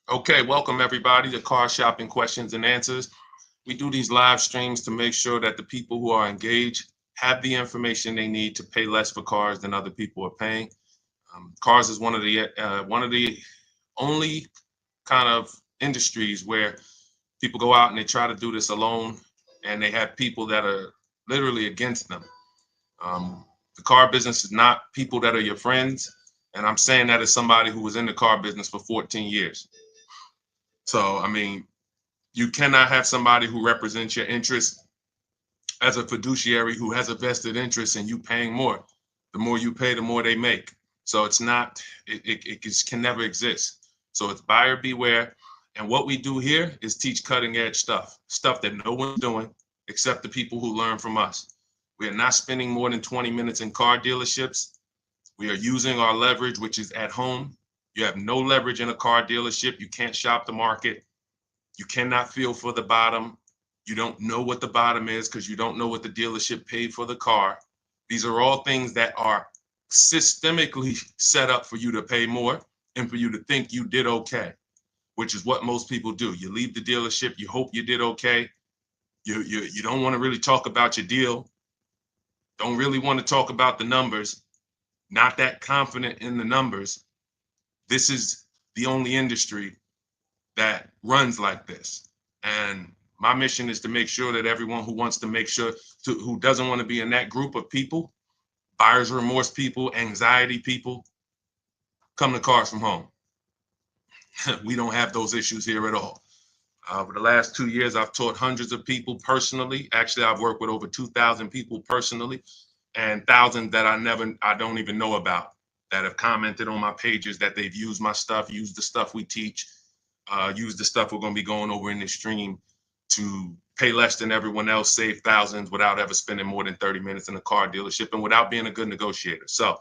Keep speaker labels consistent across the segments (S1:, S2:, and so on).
S1: Okay, welcome everybody to Car Shopping Questions and Answers. We do these live streams to make sure that the people who are engaged have the information they need to pay less for cars than other people are paying. Cars is one of the only kind of industries where people go out and they try to do this alone, and they have people that are literally against them. Um, the car business is not people that are your friends, and I'm saying that as somebody who was in the car business for 14 years. So, I mean, you cannot have somebody who represents your interests as a fiduciary who has a vested interest in you paying more. The more you pay, the more they make. So it's not, it just can never exist. So it's buyer beware. And what we do here is teach cutting edge stuff that no one's doing except the people who learn from us. We are not spending more than 20 minutes in car dealerships. We are using our leverage, which is at home. You have no leverage in a car dealership. You can't shop the market. You cannot feel for the bottom. You don't know what the bottom is because you don't know what the dealership paid for the car. These are all things that are systemically set up for you to pay more and for you to think you did okay, which is what most people do. You leave the dealership, you hope you did okay. You don't want to really talk about your deal. Don't really want to talk about the numbers. Not that confident in the numbers. This is the only industry that runs like this. And my mission is to make sure that everyone who wants to make sure who doesn't want to be in that group of people, buyer's remorse people, anxiety people, come to Cars from Home. We don't have those issues here at all. For the last 2 years, I've taught hundreds of people personally. Actually, I've worked with over 2,000 people personally, and thousands that I don't even know about that have commented on my pages that they've used my stuff, used the stuff we teach, use the stuff we're going to be going over in this stream to pay less than everyone else, save thousands without ever spending more than 30 minutes in a car dealership and without being a good negotiator. So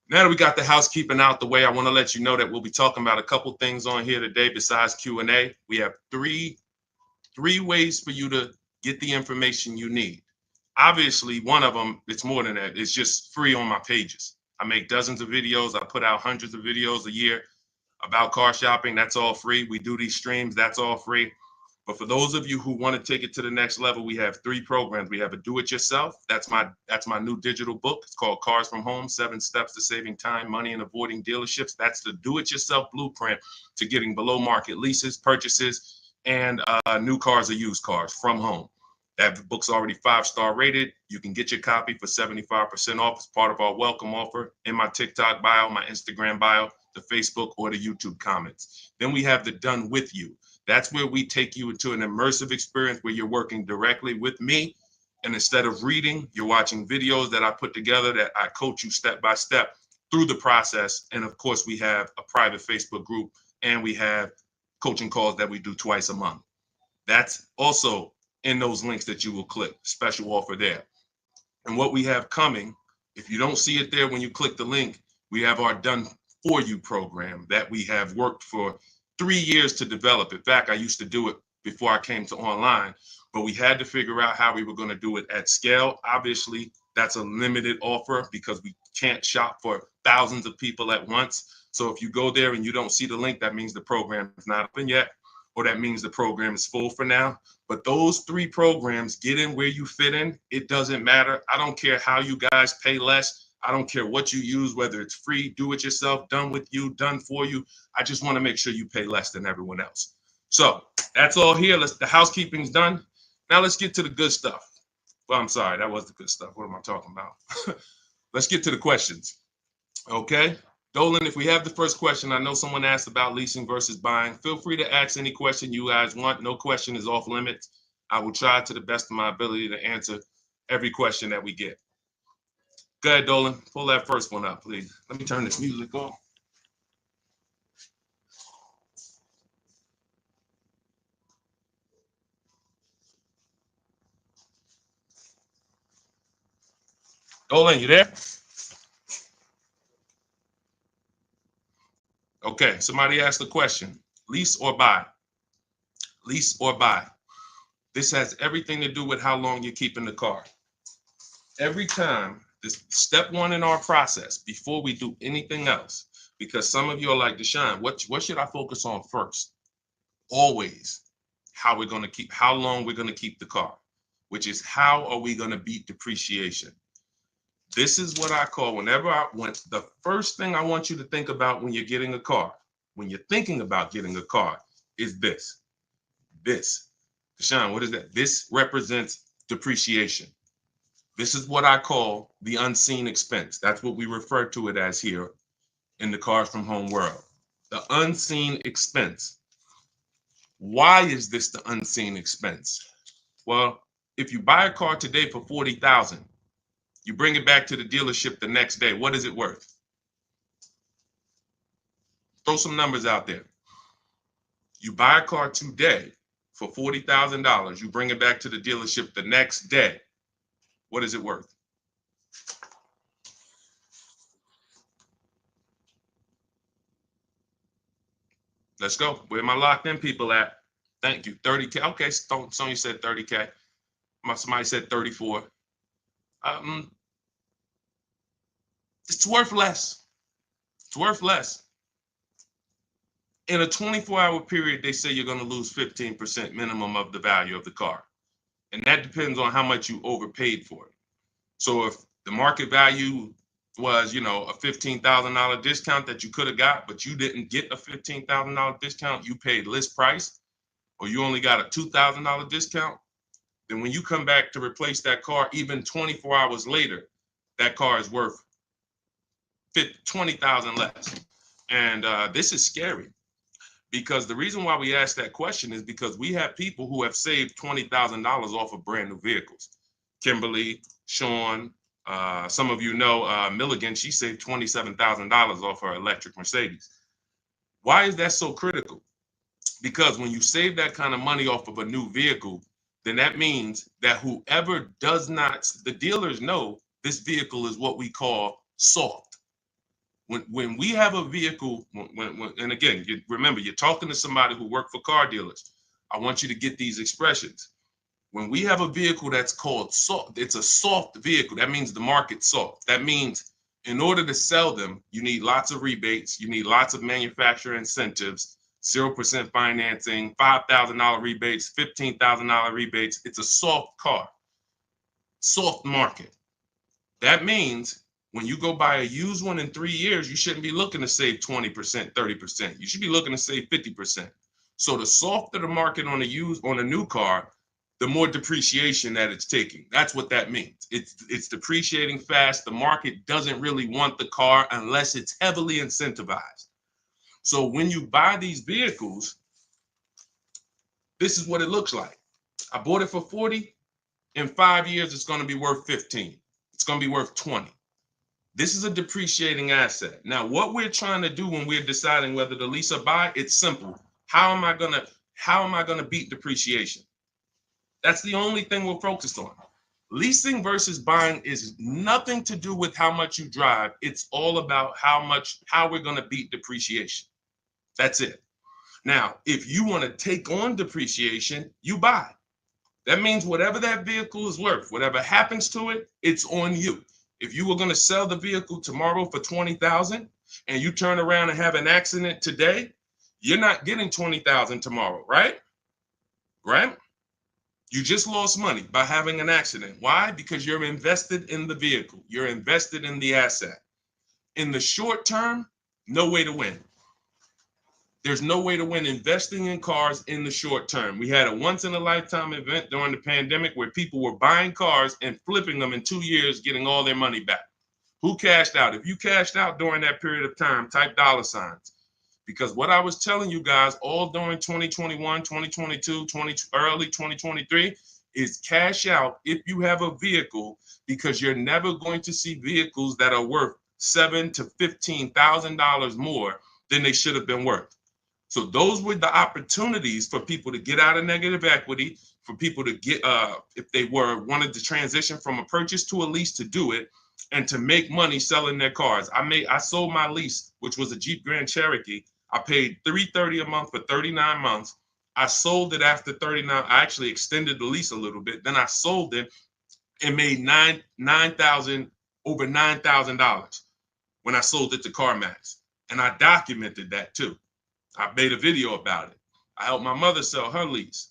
S1: now that we got the housekeeping out the way, I want to let you know that we'll be talking about a couple things on here today besides Q&A. We have three ways for you to get the information you need. Obviously, one of them, it's more than that. It's just free on my pages. I make dozens of videos. I put out hundreds of videos a year about car shopping. That's all free. We do these streams. That's all free. But for those of you who want to take it to the next level, we have 3 programs. We have a do-it-yourself. That's my new digital book. It's called Cars from Home: 7 Steps to Saving Time, Money, and Avoiding Dealerships. That's the do-it-yourself blueprint to getting below-market leases, purchases, and new cars or used cars from home. That book's already 5-star rated. You can get your copy for 75% off as part of our welcome offer in my TikTok bio, my Instagram bio, the Facebook, or the YouTube comments. Then we have the Done With You. That's where we take you into an immersive experience where you're working directly with me. And instead of reading, you're watching videos that I put together that I coach you step by step through the process. And of course, we have a private Facebook group and we have coaching calls that we do twice a month. That's also in those links that you will click. Special offer there. And what we have coming, if you don't see it there when you click the link, we have our Done For You program that we have worked for 3 years to develop. In fact, I used to do it before I came to online, but we had to figure out how we were going to do it at scale. Obviously, that's a limited offer because we can't shop for thousands of people at once. So if you go there and you don't see the link, that means the program is not open yet, or that means the program is full for now. But those 3 programs, get in where you fit in. It doesn't matter. I don't care how you guys pay less. I don't care what you use, whether it's free, do it yourself, done with you, done for you. I just want to make sure you pay less than everyone else. So that's all here. The housekeeping's done. Now let's get to the good stuff. Well, I'm sorry, that was the good stuff. What am I talking about? Let's get to the questions. Okay. Dolan, if we have the first question, I know someone asked about leasing versus buying. Feel free to ask any question you guys want. No question is off limits. I will try to the best of my ability to answer every question that we get. Go ahead, Dolan. Pull that first one up, please. Let me turn this music off. Dolan, you there? Okay, somebody asked a question. Lease or buy? Lease or buy? This has everything to do with how long you're keeping the car. Every time, this step 1 in our process, before we do anything else, Because some of you are like, Deshone, what should I focus on first? Always how long we're going to keep the car, which is how are we going to beat depreciation? This is what I call when the first thing I want you to think about when you're getting a car, when you're thinking about getting a car, is this. Deshone, what is that? This represents depreciation. This is what I call the unseen expense. That's what we refer to it as here in the Cars from Home world. The unseen expense. Why is this the unseen expense? Well, if you buy a car today for $40,000, you bring it back to the dealership the next day, what is it worth? Throw some numbers out there. You buy a car today for $40,000, you bring it back to the dealership the next day, what is it worth? Let's go. Where my locked in people at? Thank you. 30K. Okay, Sonya said 30K. Somebody said 34. It's worth less. It's worth less. In a 24-hour period, they say you're going to lose 15% minimum of the value of the car. And that depends on how much you overpaid for it. So if the market value was, a $15,000 discount that you could have got, but you didn't get a $15,000 discount, you paid list price, or you only got a $2,000 discount, then when you come back to replace that car, even 24 hours later, that car is worth $20,000 less. And this is scary, because the reason why we ask that question is because we have people who have saved $20,000 off of brand new vehicles. Kimberly, Sean, some of you know Milligan, she saved $27,000 off her electric Mercedes. Why is that so critical? Because when you save that kind of money off of a new vehicle, then that means that whoever does not, the dealers know this vehicle is what we call soft. When we have a vehicle, and again, remember, you're talking to somebody who worked for car dealers. I want you to get these expressions. When we have a vehicle that's called soft, it's a soft vehicle. That means the market's soft. That means in order to sell them, you need lots of rebates. You need lots of manufacturer incentives, 0% financing, $5,000 rebates, $15,000 rebates. It's a soft car, soft market. That means when you go buy a used one in 3 years, you shouldn't be looking to save 20%, 30%. You should be looking to save 50%. So the softer the market on a new car, the more depreciation that it's taking. That's what that means. It's depreciating fast. The market doesn't really want the car unless it's heavily incentivized. So when you buy these vehicles, this is what it looks like. I bought it for 40. In 5 years, it's going to be worth 15. It's going to be worth 20. This is a depreciating asset. Now, what we're trying to do when we're deciding whether to lease or buy, it's simple. How am I gonna beat depreciation? That's the only thing we're focused on. Leasing versus buying is nothing to do with how much you drive. It's all about how we're gonna beat depreciation. That's it. Now, if you want to take on depreciation, you buy. That means whatever that vehicle is worth, whatever happens to it, it's on you. If you were going to sell the vehicle tomorrow for $20,000 and you turn around and have an accident today, you're not getting $20,000 tomorrow, right? Right? You just lost money by having an accident. Why? Because you're invested in the vehicle. You're invested in the asset. In the short term, no way to win. There's no way to win investing in cars in the short term. We had a once in a lifetime event during the pandemic where people were buying cars and flipping them in 2 years, getting all their money back. Who cashed out? If you cashed out during that period of time, type $signs. Because what I was telling you guys all during 2021, 2022, early 2023 is cash out if you have a vehicle, because you're never going to see vehicles that are worth $7,000 to $15,000 more than they should have been worth. So those were the opportunities for people to get out of negative equity, for people to get, if they wanted to transition from a purchase to a lease, to do it and to make money selling their cars. I sold my lease, which was a Jeep Grand Cherokee. I paid $330 a month for 39 months. I sold it after 39. I actually extended the lease a little bit. Then I sold it and made over $9,000 when I sold it to CarMax. And I documented that too. I made a video about it. I helped my mother sell her lease.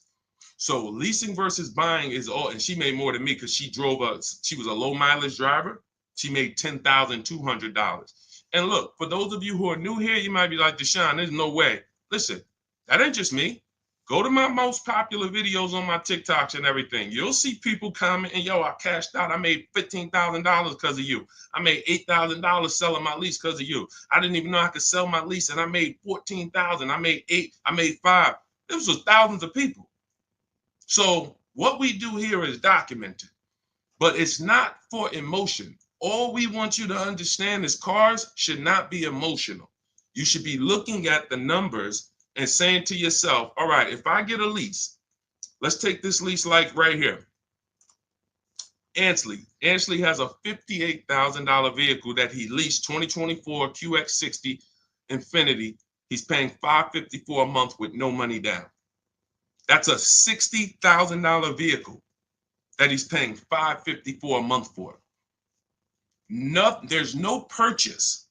S1: So leasing versus buying is all, and she made more than me because she was a low mileage driver. She made $10,200. And look, for those of you who are new here, you might be like, Deshone, there's no way. Listen, that ain't just me. Go to my most popular videos on my TikToks and everything. You'll see people commenting, yo, I cashed out. I made $15,000 because of you. I made $8,000 selling my lease because of you. I didn't even know I could sell my lease, and I made $14,000. I made $8,000. I made $5,000. This was thousands of people. So what we do here is documented, but it's not for emotion. All we want you to understand is cars should not be emotional. You should be looking at the numbers and saying to yourself, all right, if I get a lease, let's take this lease like right here. Ansley has a $58,000 vehicle that he leased, 2024 QX60 Infiniti. He's paying $554 a month with no money down. That's a $60,000 vehicle that he's paying $554 a month for. There's no purchase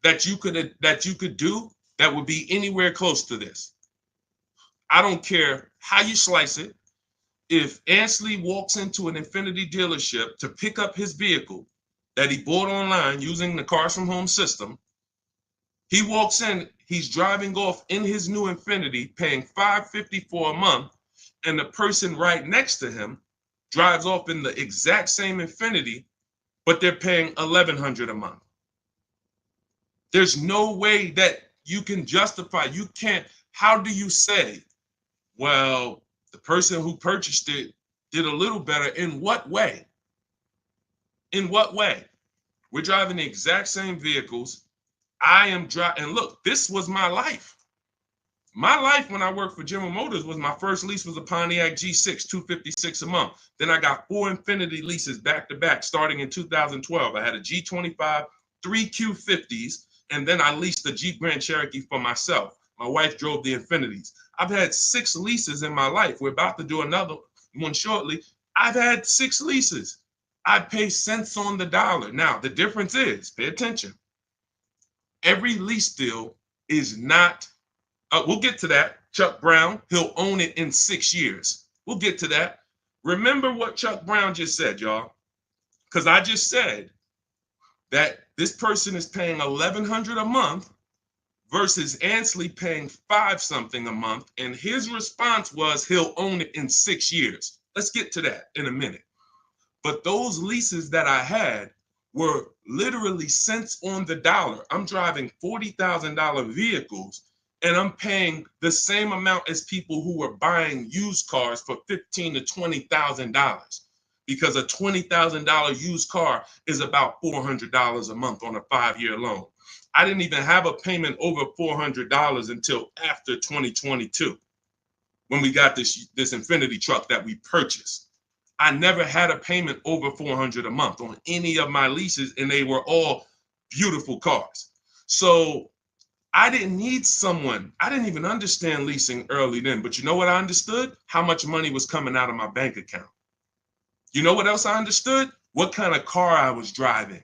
S1: that you could do that would be anywhere close to this. I don't care how you slice it. If Ansley walks into an Infiniti dealership to pick up his vehicle that he bought online using the Cars from Home system, he walks in, he's driving off in his new Infiniti, paying $554 a month, and the person right next to him drives off in the exact same Infiniti, but they're paying $1,100 a month. There's no way that you can justify, you can't, how do you say, well, the person who purchased it did a little better? In what way? In what way? We're driving the exact same vehicles. I am driving, and look, this was my life. My life when I worked for General Motors was my first lease was a Pontiac G6, $256 a month. Then I got 4 Infiniti leases back to back starting in 2012. I had a G25, 3 Q50s, and then I leased the Jeep Grand Cherokee for myself. My wife drove the Infinitis. I've had 6 leases in my life. We're about to do another one shortly. I've had 6 leases. I pay cents on the dollar. Now, the difference is, pay attention, every lease deal is not, we'll get to that. Chuck Brown, he'll own it in 6 years. We'll get to that. Remember what Chuck Brown just said, y'all, because I just said that this person is paying $1,100 a month versus Ansley paying $5 something a month. And his response was he'll own it in 6 years. Let's get to that in a minute. But those leases that I had were literally cents on the dollar. I'm driving $40,000 vehicles and I'm paying the same amount as people who were buying used cars for $15,000 to $20,000, because a $20,000 used car is about $400 a month on a 5-year loan. I didn't even have a payment over $400 until after 2022 when we got this Infiniti truck that we purchased. I never had a payment over $400 a month on any of my leases, and they were all beautiful cars. So I didn't need someone. I didn't even understand leasing early then, but you know what I understood? How much money was coming out of my bank account. You know what else I understood? What kind of car I was driving.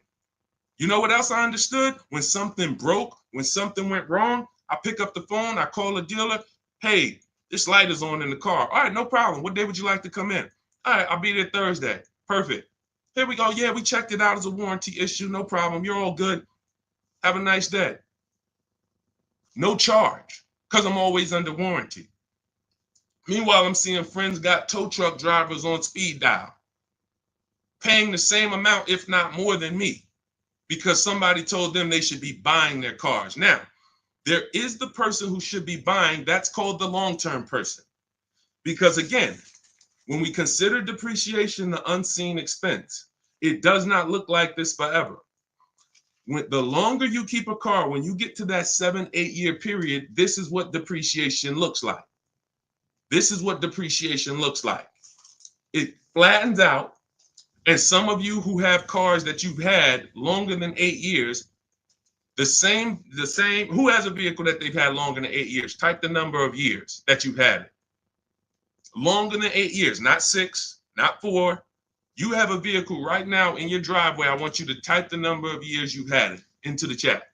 S1: You know what else I understood? When something broke, when something went wrong, I pick up the phone, I call a dealer. Hey, this light is on in the car. All right, no problem. What day would you like to come in? All right, I'll be there Thursday. Perfect. Here we go. Yeah, we checked it out as a warranty issue. No problem. You're all good. Have a nice day. No charge, because I'm always under warranty. Meanwhile, I'm seeing friends got tow truck drivers on speed dial, paying the same amount, if not more than me, because somebody told them they should be buying their cars. Now, there is the person who should be buying. That's called the long-term person. Because again, when we consider depreciation the unseen expense, it does not look like this forever. When the longer you keep a car, when you get to that 7-8 year period, this is what depreciation looks like. This is what depreciation looks like. It flattens out. And some of you who have cars that you've had longer than 8 years, the same, who has a vehicle that they've had longer than 8 years? Type the number of years that you've had it. Longer than 8 years, not 6, not 4. You have a vehicle right now in your driveway. I want you to type the number of years you've had it into the chat.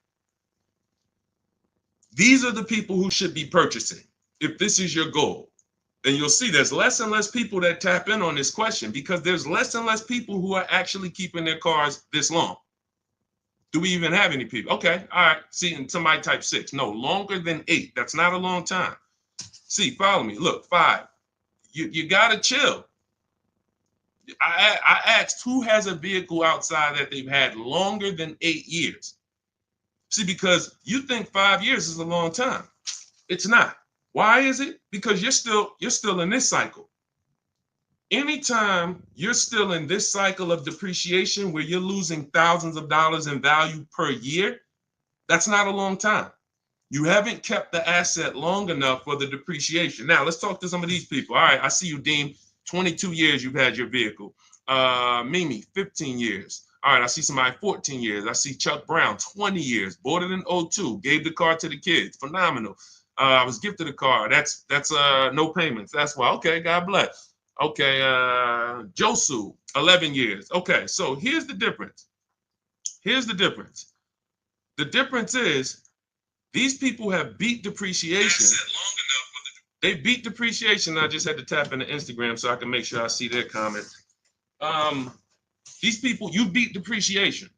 S1: These are the people who should be purchasing. If this is your goal, then you'll see there's less and less people that tap in on this question because there's less and less people who are actually keeping their cars this long. Do we even have any people? Okay, all right. See, and somebody type 6. No, longer than 8. That's not a long time. See, follow me. Look, 5. You gotta chill. I asked who has a vehicle outside that they've had longer than 8 years. See, because you think 5 years is a long time. It's not. Why is it? Because you're still in this cycle. Anytime you're still in this cycle of depreciation where you're losing thousands of dollars in value per year, that's not a long time. You haven't kept the asset long enough for the depreciation. Now, let's talk to some of these people. All right, I see you, Dean. 22 years you've had your vehicle. Mimi, 15 years. All right, I see somebody 14 years. I see Chuck Brown, 20 years. Bought it in 02. Gave the car to the kids. Phenomenal. I was gifted a car. That's no payments. That's why. Okay, God bless. Okay, Josu, 11 years. Okay, so here's the difference. Here's the difference. The difference is these people have beat depreciation. They beat depreciation. I just had to tap into Instagram so I can make sure I see their comments. These people, you beat depreciation.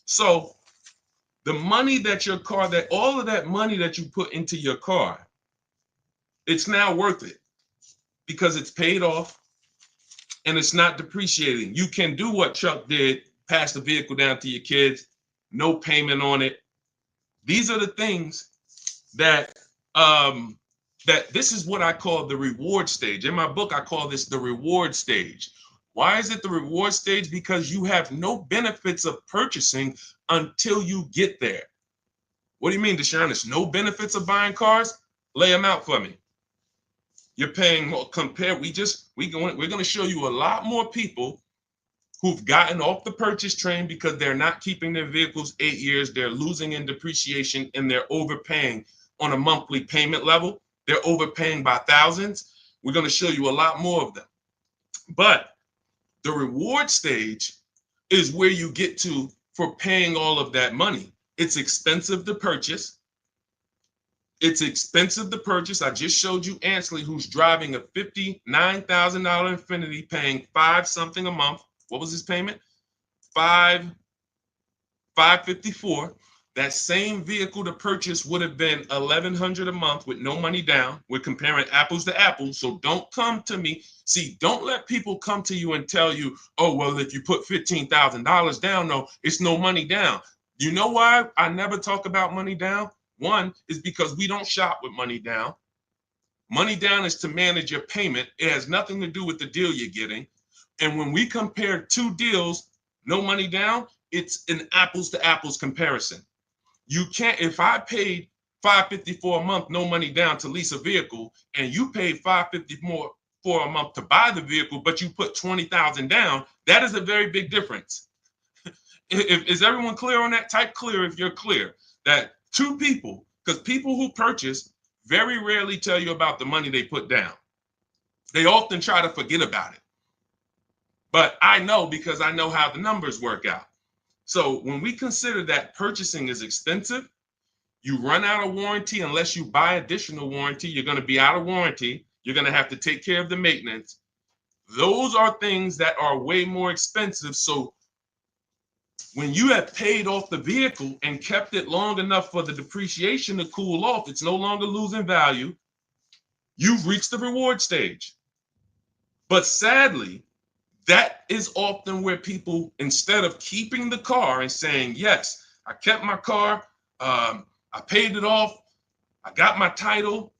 S1: So the money that your car, that all of that money that you put into your car, it's now worth it because it's paid off and it's not depreciating. You can do what Chuck did, pass the vehicle down to your kids, no payment on it. These are the things that that this is what I call the reward stage. In my book, I call this the reward stage. Why is it the reward stage? Because you have no benefits of purchasing until you get there. What do you mean, Deshone? There's no benefits of buying cars? Lay them out for me. You're paying more compared. We're going to show you a lot more people who've gotten off the purchase train because they're not keeping their vehicles 8 years. They're losing in depreciation and they're overpaying on a monthly payment level. They're overpaying by thousands. We're going to show you a lot more of them. But the reward stage is where you get to for paying all of that money. It's expensive to purchase. It's expensive to purchase. I just showed you Ansley, who's driving a $59,000 Infiniti, paying $5 something a month. What was his payment? $554. That same vehicle to purchase would have been $1,100 a month with no money down. We're comparing apples to apples. So don't come to me. See, don't let people come to you and tell you, oh, well, if you put $15,000 down, no, it's no money down. You know why I never talk about money down? One is because we don't shop with money down. Money down is to manage your payment. It has nothing to do with the deal you're getting. And when we compare two deals, no money down, it's an apples to apples comparison. You can't, if I paid $554 a month, no money down to lease a vehicle, and you paid $554 a month to buy the vehicle, but you put $20,000 down, that is a very big difference. Is everyone clear on that? Type clear if you're clear. That two people, because people who purchase very rarely tell you about the money they put down. They often try to forget about it. But I know because I know how the numbers work out. So when we consider that purchasing is expensive, you run out of warranty unless you buy additional warranty. You're going to be out of warranty. You're going to have to take care of the maintenance. Those are things that are way more expensive. So when you have paid off the vehicle and kept it long enough for the depreciation to cool off, it's no longer losing value. You've reached the reward stage. But sadly, that is often where people, instead of keeping the car and saying, yes, I kept my car, I paid it off, I got my title,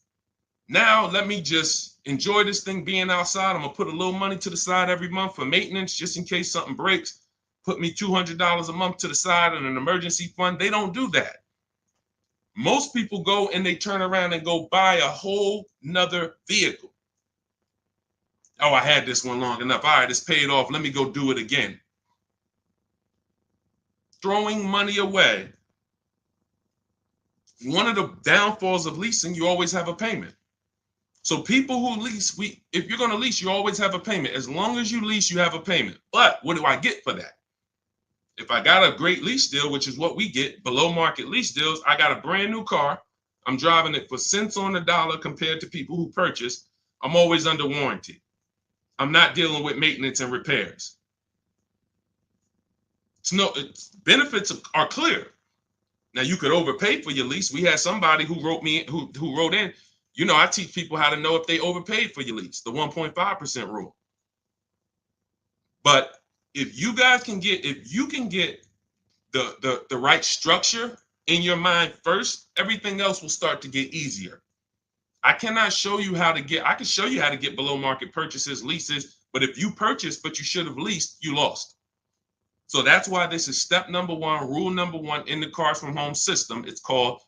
S1: now let me just enjoy this thing being outside. I'm gonna put a little money to the side every month for maintenance just in case something breaks. Put me $200 a month to the side in an emergency fund. They don't do that. Most people go and they turn around and go buy a whole nother vehicle. Oh, I had this one long enough. All right, it's paid off. Let me go do it again. Throwing money away. One of the downfalls of leasing, you always have a payment. So people who lease, if you're going to lease, you always have a payment. As long as you lease, you have a payment. But what do I get for that? If I got a great lease deal, which is what we get, below market lease deals, I got a brand new car, I'm driving it for cents on the dollar compared to people who purchase. I'm always under warranty. I'm not dealing with maintenance and repairs. Benefits are clear. Now you could overpay for your lease. We had somebody who wrote in, I teach people how to know if they overpaid for your lease, the 1.5% rule. But if you can get the right structure in your mind first, everything else will start to get easier. I cannot show you how to get, I can show you how to get below market purchases, leases, but if you purchased, but you should have leased, you lost. So that's why this is step number one, rule number one in the Cars from Home system. It's called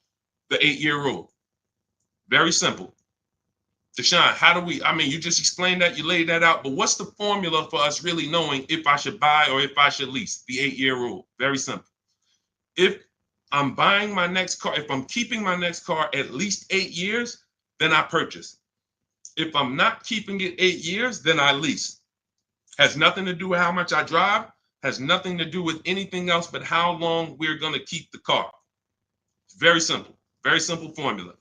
S1: the 8-year rule. Very simple. Deshone, you just explained that, you laid that out, but what's the formula for us really knowing if I should buy or if I should lease? The 8-year rule. Very simple. If I'm buying my next car, if I'm keeping my next car at least 8 years, then I purchase. If I'm not keeping it 8 years, then I lease. Has nothing to do with how much I drive, has nothing to do with anything else but how long we're going to keep the car. It's very simple formula.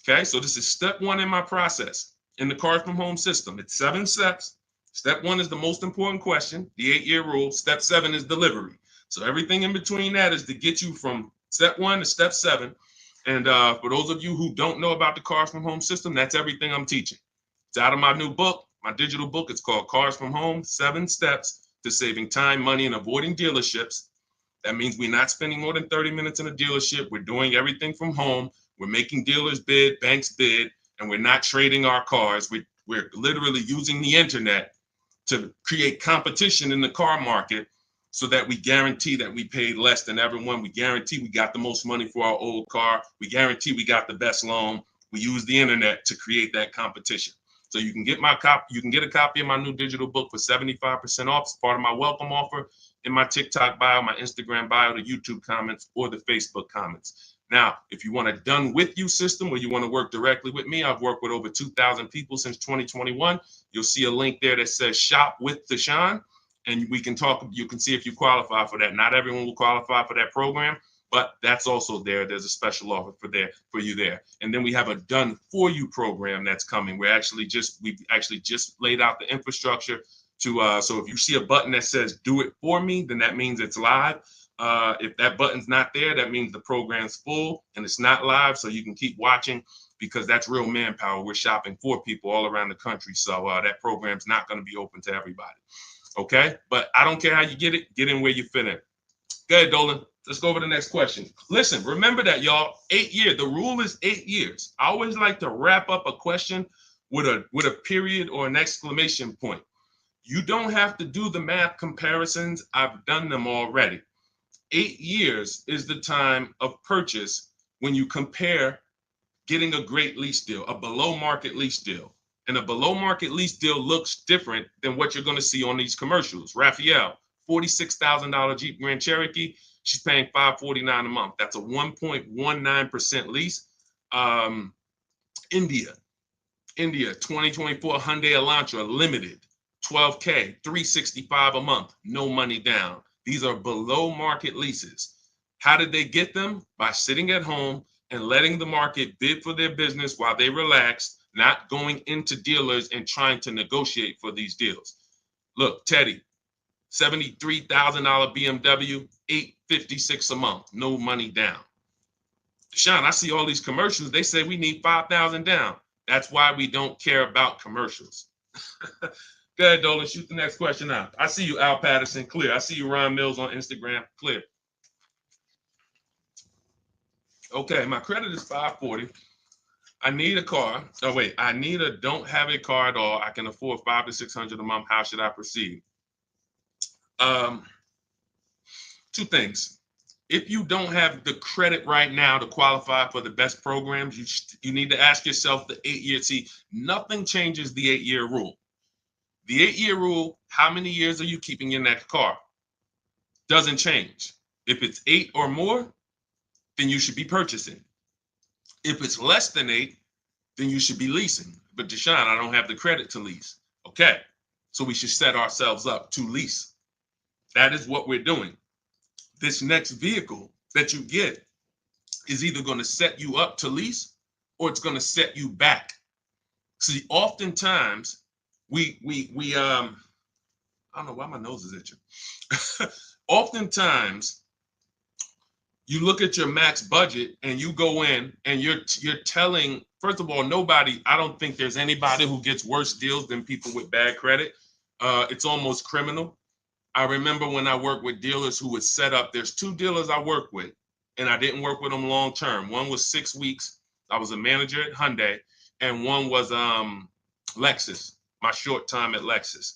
S1: Okay, so this is step one in my process in the Cars from Home system. It's 7 steps. Step one is the most important question, the 8-year rule. Step 7 is delivery. So everything in between that is to get you from step 1 to step 7. And for those of you who don't know about the Cars from Home system, that's everything I'm teaching. It's out of my new book, my digital book. It's called Cars from Home, 7 Steps to Saving Time, Money, and Avoiding Dealerships. That means we're not spending more than 30 minutes in a dealership. We're doing everything from home. We're making dealers bid, banks bid, and we're not trading our cars. We're literally using the internet to create competition in the car market so that we guarantee that we paid less than everyone. We guarantee we got the most money for our old car. We guarantee we got the best loan. We use the internet to create that competition. So you can get a copy of my new digital book for 75% off. It's part of my welcome offer in my TikTok bio, my Instagram bio, the YouTube comments, or the Facebook comments. Now, if you want a done with you system where you want to work directly with me, I've worked with over 2,000 people since 2021. You'll see a link there that says shop with Deshone, and we can talk. You can see if you qualify for that. Not everyone will qualify for that program, but that's also there. There's a special offer for you there. And then we have a done for you program that's coming. We've actually just laid out the infrastructure to so if you see a button that says do it for me, then that means it's live. If that button's not there, that means the program's full and it's not live, so you can keep watching because that's real manpower. We're shopping for people all around the country, so that program's not going to be open to everybody. Okay, but I don't care how you get in where you fit in. Go ahead, Dolan. Let's go over to the next question. Listen, remember that, y'all. 8 years. The rule is 8 years. I always like to wrap up a question with a period or an exclamation point. You don't have to do the math comparisons. I've done them already. 8 years is the time of purchase when you compare getting a great lease deal, a below market lease deal. And a below market lease deal looks different than what you're going to see on these commercials. Raphael, $46,000 Jeep Grand Cherokee. She's paying $549 a month. That's a 1.19% lease. India, 2024 Hyundai Elantra Limited, $12K, $365 a month, no money down. These are below market leases. How did they get them? By sitting at home and letting the market bid for their business while they relax, not going into dealers and trying to negotiate for these deals. Look, Teddy, $73,000 BMW, $856 a month, no money down. Deshone, I see all these commercials. They say we need $5,000 down. That's why we don't care about commercials. Go ahead, Dolan, shoot the next question out. I see you, Al Patterson, clear. I see you, Ron Mills on Instagram, clear. Okay, my credit is 540. I need a car. Oh, wait, don't have a car at all. I can afford $500 to $600 a month. How should I proceed? Two things. If you don't have the credit right now to qualify for the best programs, you need to ask yourself the 8 year. See, nothing changes the 8 year rule. The 8 year rule, how many years are you keeping your next car? Doesn't change. If it's 8 or more, then you should be purchasing. If it's less than 8, then you should be leasing. But Deshone, I don't have the credit to lease. Okay, so we should set ourselves up to lease. That is what we're doing. This next vehicle that you get is either going to set you up to lease or it's going to set you back. See, oftentimes we I don't know why my nose is itching. Oftentimes you look at your max budget and you go in and you're telling, first of all, nobody, I don't think there's anybody who gets worse deals than people with bad credit. It's almost criminal. I remember when I worked with dealers who would set up, there's two dealers I worked with, and I didn't work with them long term. One was 6 weeks. I was a manager at Hyundai, and one was Lexus, my short time at Lexus.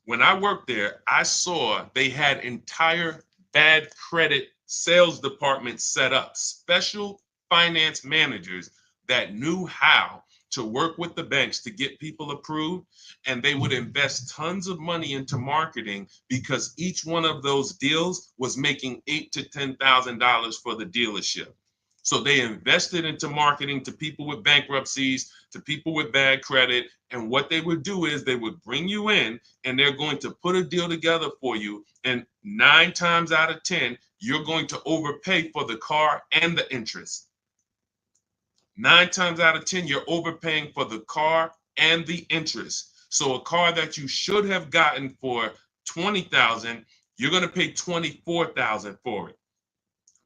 S1: When I worked there, I saw they had entire bad credit sales departments set up, special finance managers that knew how to work with the banks to get people approved, and they would invest tons of money into marketing because each one of those deals was making $8,000 to $10,000 for the dealership. So they invested into marketing to people with bankruptcies, to people with bad credit. And what they would do is they would bring you in and they're going to put a deal together for you. And 9 times out of 10, you're going to overpay for the car and the interest. 9 times out of 10, you're overpaying for the car and the interest. So a car that you should have gotten for $20,000, you're going to pay $24,000 for it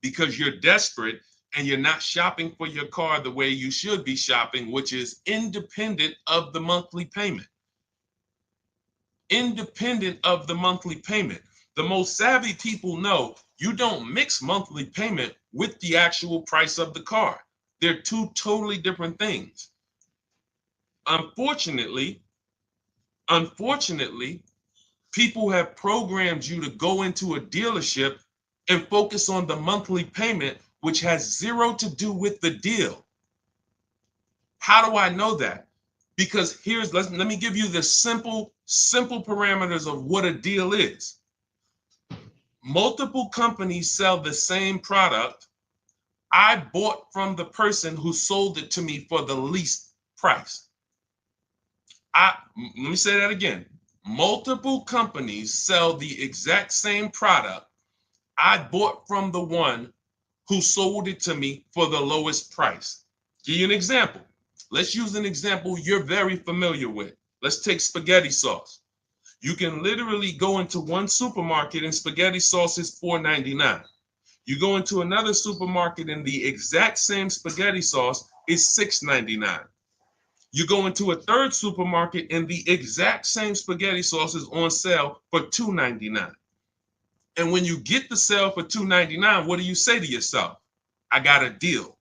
S1: because you're desperate and you're not shopping for your car the way you should be shopping, which is independent of the monthly payment. Independent of the monthly payment. The most savvy people know you don't mix monthly payment with the actual price of the car. They're two totally different things. Unfortunately, people have programmed you to go into a dealership and focus on the monthly payment, which has zero to do with the deal. How do I know that? Because let me give you the simple parameters of what a deal is. Multiple companies sell the same product. I bought from the person who sold it to me for the least price. Let me say that again. Multiple companies sell the exact same product. I bought from the one who sold it to me for the lowest price. Give you an example. Let's use an example you're very familiar with. Let's take spaghetti sauce. You can literally go into one supermarket and spaghetti sauce is $4.99. You go into another supermarket and the exact same spaghetti sauce is $6.99. You go into a third supermarket and the exact same spaghetti sauce is on sale for $2.99. And when you get the sale for $2.99, what do you say to yourself? I got a deal.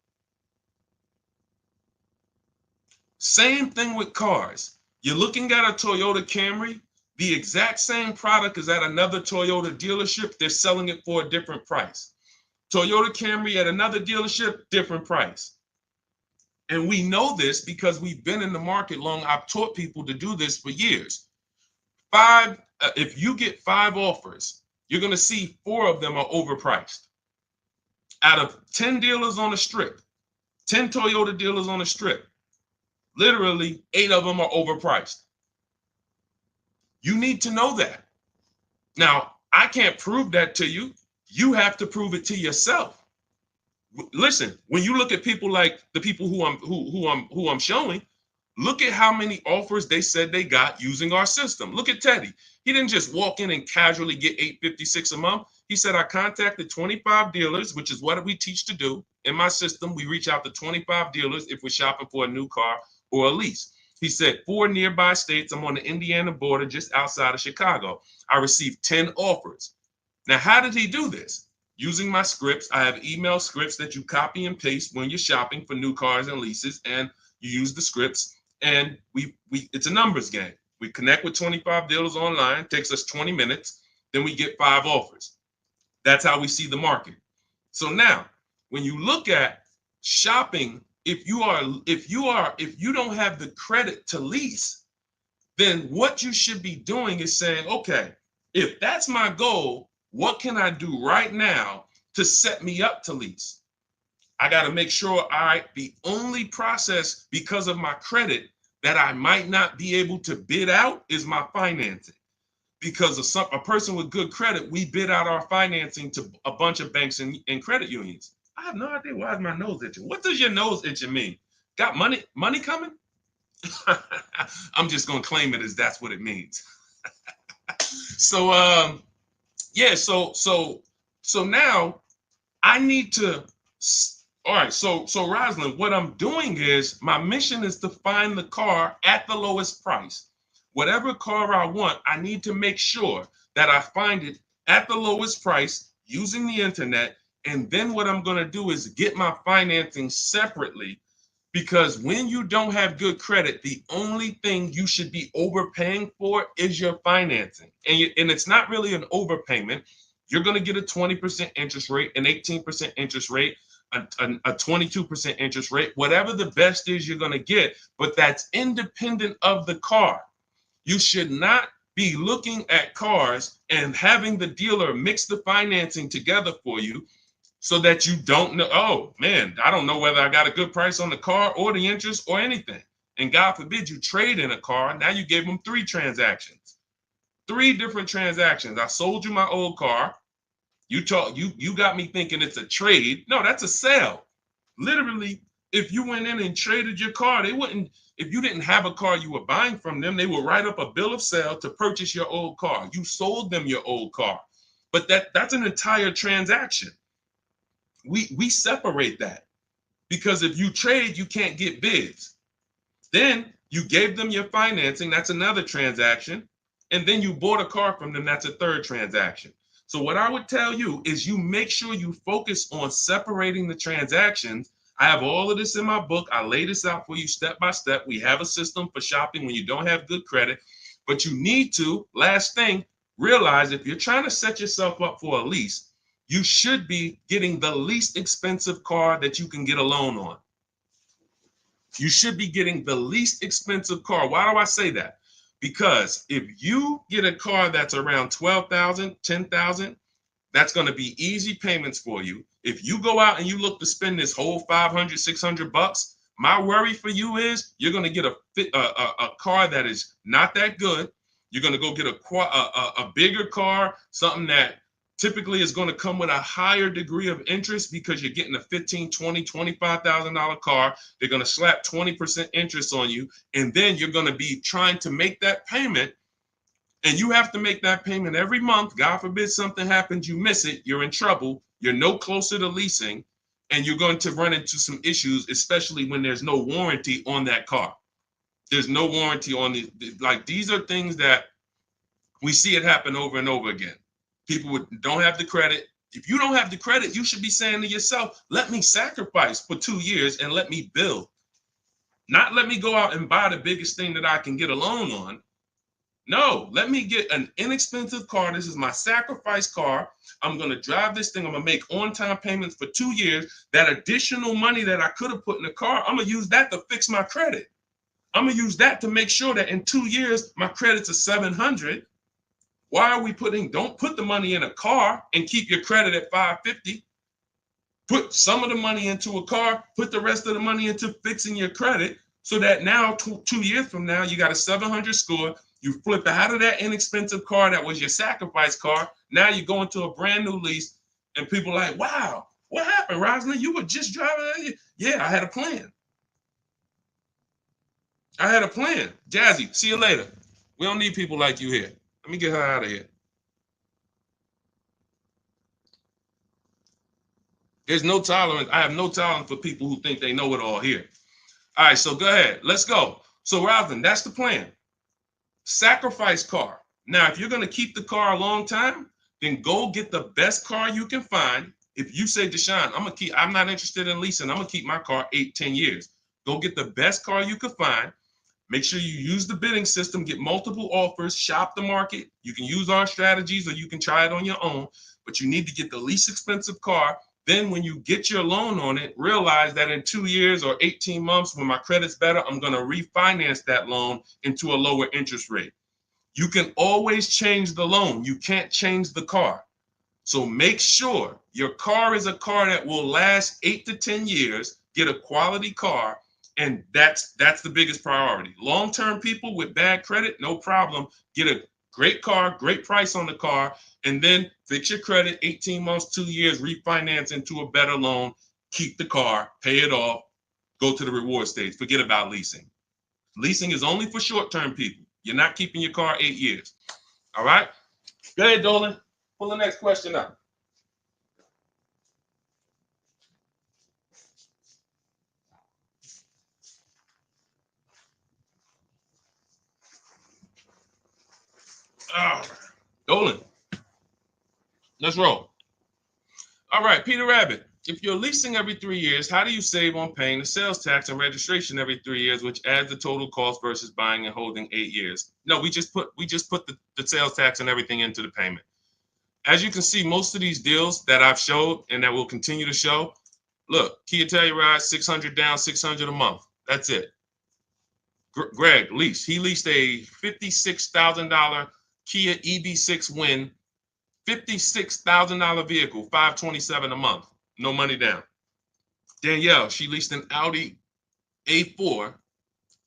S1: Same thing with cars. You're looking at a Toyota Camry, the exact same product is at another Toyota dealership, they're selling it for a different price. Toyota Camry at another dealership, different price. And we know this because we've been in the market long. I've taught people to do this for years. If you get 5 offers, you're going to see 4 of them are overpriced. Out of 10 dealers on the strip, 10 Toyota dealers on the strip, literally 8 of them are overpriced. You need to know that. Now, I can't prove that to you. You have to prove it to yourself. Listen, when you look at people like the people who I'm showing, look at how many offers they said they got using our system. Look at Teddy. He didn't just walk in and casually get $856 a month. He said, I contacted 25 dealers, which is what we teach to do. In my system, we reach out to 25 dealers if we're shopping for a new car or a lease. He said 4 nearby states. I'm on the Indiana border, just outside of Chicago. I received 10 offers. Now, how did he do this? Using my scripts. I have email scripts that you copy and paste when you're shopping for new cars and leases, and you use the scripts, and it's a numbers game. We connect with 25 dealers online, takes us 20 minutes, then we get 5 offers. That's how we see the market. So now, when you look at shopping, if you don't have the credit to lease, then what you should be doing is saying, okay, if that's my goal, what can I do right now to set me up to lease? I got to make sure, the only process because of my credit that I might not be able to bid out is my financing. Because a person with good credit, we bid out our financing to a bunch of banks and credit unions. I have no idea. Why is my nose itching? What does your nose itching mean? Got money coming? I'm just gonna claim it as that's what it means. So yeah, so now I need to. All right, so Rosalind, what I'm doing is my mission is to find the car at the lowest price. Whatever car I want, I need to make sure that I find it at the lowest price using the internet. And then what I'm going to do is get my financing separately, because when you don't have good credit, the only thing you should be overpaying for is your financing. And it's not really an overpayment. You're going to get a 20% interest rate, an 18% interest rate, a 22% interest rate, whatever the best is you're going to get, but that's independent of the car. You should not be looking at cars and having the dealer mix the financing together for you so that you don't know, oh man, I don't know whether I got a good price on the car or the interest or anything. And God forbid you trade in a car. Now you gave them 3 transactions, 3 different transactions. I sold you my old car. You got me thinking it's a trade. No, that's a sale. Literally, if you went in and traded your car, they wouldn't, if you didn't have a car you were buying from them, they would write up a bill of sale to purchase your old car. You sold them your old car. But that's an entire transaction. We separate that, because if you trade, you can't get bids. Then you gave them your financing, that's another transaction. And then you bought a car from them, that's a third transaction. So what I would tell you is you make sure you focus on separating the transactions. I have all of this in my book. I lay this out for you step by step. We have a system for shopping when you don't have good credit, but you need to, last thing, realize if you're trying to set yourself up for a lease, you should be getting the least expensive car that you can get a loan on. You should be getting the least expensive car. Why do I say that? Because if you get a car that's around 12,000, 10,000, that's going to be easy payments for you. If you go out and you look to spend this whole 500, 600 bucks, my worry for you is you're going to get a car that is not that good. You're going to go get a bigger car, something that typically is going to come with a higher degree of interest, because you're getting a $15,000, $20,000, $25,000 car. They're going to slap 20% interest on you. And then you're going to be trying to make that payment. And you have to make that payment every month. God forbid something happens, you miss it, you're in trouble. You're no closer to leasing. And you're going to run into some issues, especially when there's no warranty on that car. There's no warranty on the, like, these are things that we see it happen over and over again. People don't have the credit. If you don't have the credit, you should be saying to yourself, let me sacrifice for 2 years and let me build. Not let me go out and buy the biggest thing that I can get a loan on. No, let me get an inexpensive car. This is my sacrifice car. I'm going to drive this thing. I'm going to make on-time payments for 2 years. That additional money that I could have put in the car, I'm going to use that to fix my credit. I'm going to use that to make sure that in 2 years, my credit's a 700. Why are we don't put the money in a car and keep your credit at 550. Put some of the money into a car, put the rest of the money into fixing your credit, so that now 2 years from now, you got a 700 score. You flip out of that inexpensive car that was your sacrifice car. Now you go into a brand new lease, and people are like, wow, what happened, Rosalind? You were just driving. Yeah, I had a plan. I had a plan. Jazzy, see you later. We don't need people like you here. Let me get her out of here. There's no tolerance. I have no tolerance for people who think they know it all here. All right, so go ahead. Let's go. So, Rosalind, that's the plan. Sacrifice car. Now, if you're going to keep the car a long time, then go get the best car you can find. If you say, Deshone, I'm not interested in leasing, I'm going to keep my car 8, 10 years. Go get the best car you can find. Make sure you use the bidding system, get multiple offers, shop the market. You can use our strategies or you can try it on your own, but you need to get the least expensive car. Then when you get your loan on it, realize that in 2 years or 18 months, when my credit's better, I'm going to refinance that loan into a lower interest rate. You can always change the loan. You can't change the car. So make sure your car is a car that will last 8 to 10 years, get a quality car. And that's the biggest priority. Long-term people with bad credit, no problem. Get a great car, great price on the car, and then fix your credit, 18 months, 2 years, refinance into a better loan, keep the car, pay it off, go to the reward stage. Forget about leasing. Leasing is only for short-term people. You're not keeping your car 8 years. All right? Go ahead, Dolan. Pull the next question up. Dolan, let's roll. All right, Peter Rabbit. If you're leasing every 3 years, how do you save on paying the sales tax and registration every 3 years, which adds the total cost versus buying and holding 8 years? No, we just put the sales tax and everything into the payment. As you can see, most of these deals that I've showed and that will continue to show, look, Kia Telluride, 600 down, 600 a month. That's it. Greg leased. He leased a $56,000 Kia EB6 Win, $56,000 vehicle, $527 a month, no money down. Danielle, she leased an Audi A4,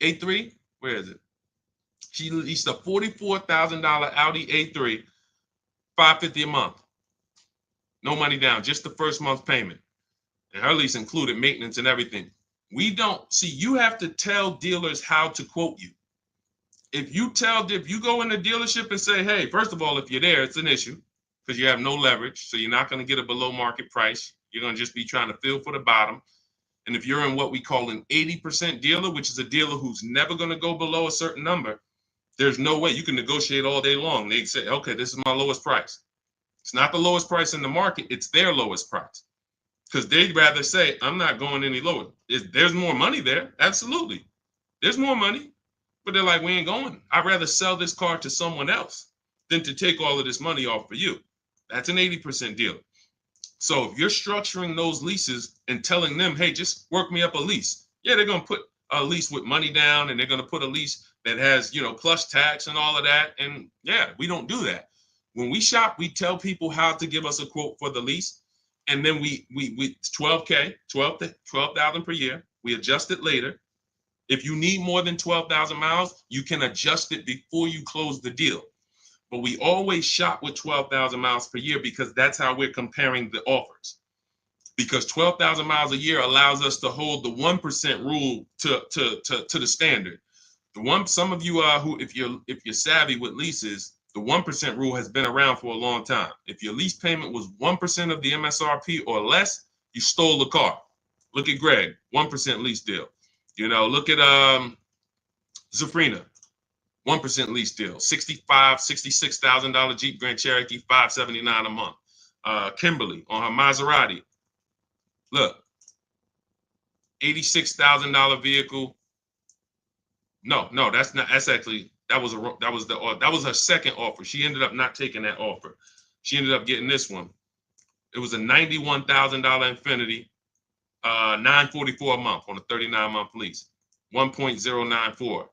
S1: A3, where is it? She leased a $44,000 Audi A3, $550 a month, no money down, just the first month's payment. And her lease included maintenance and everything. We don't see, you have to tell dealers how to quote you. If you go in the dealership and say, hey, first of all, if you're there, it's an issue because you have no leverage. So you're not going to get a below market price. You're going to just be trying to fill for the bottom. And if you're in what we call an 80% dealer, which is a dealer who's never going to go below a certain number, there's no way you can negotiate all day long. They say, okay, this is my lowest price. It's not the lowest price in the market. It's their lowest price. Because they'd rather say, I'm not going any lower. There's more money there. Absolutely. There's more money. But they're like, we ain't going. I'd rather sell this car to someone else than to take all of this money off for you. That's an 80% deal. So if you're structuring those leases and telling them, hey, just work me up a lease. Yeah, they're going to put a lease with money down and they're going to put a lease that has, plus tax and all of that. And yeah, we don't do that. When we shop, we tell people how to give us a quote for the lease. And then we 12K, 12,000 per year. We adjust it later. If you need more than 12,000 miles, you can adjust it before you close the deal. But we always shop with 12,000 miles per year because that's how we're comparing the offers. Because 12,000 miles a year allows us to hold the 1% rule to the standard. Some of you who, if you're savvy with leases, the 1% rule has been around for a long time. If your lease payment was 1% of the MSRP or less, you stole the car. Look at Greg, 1% lease deal. Look at Zafrina, 1% lease deal, $66,000 Jeep Grand Cherokee, $579 a month. Kimberly on her Maserati, look, $86,000 vehicle. No, that's not. That's actually that was her second offer. She ended up not taking that offer. She ended up getting this one. It was a $91,000 Infiniti, $944 a month on a 39-month lease, 1.094.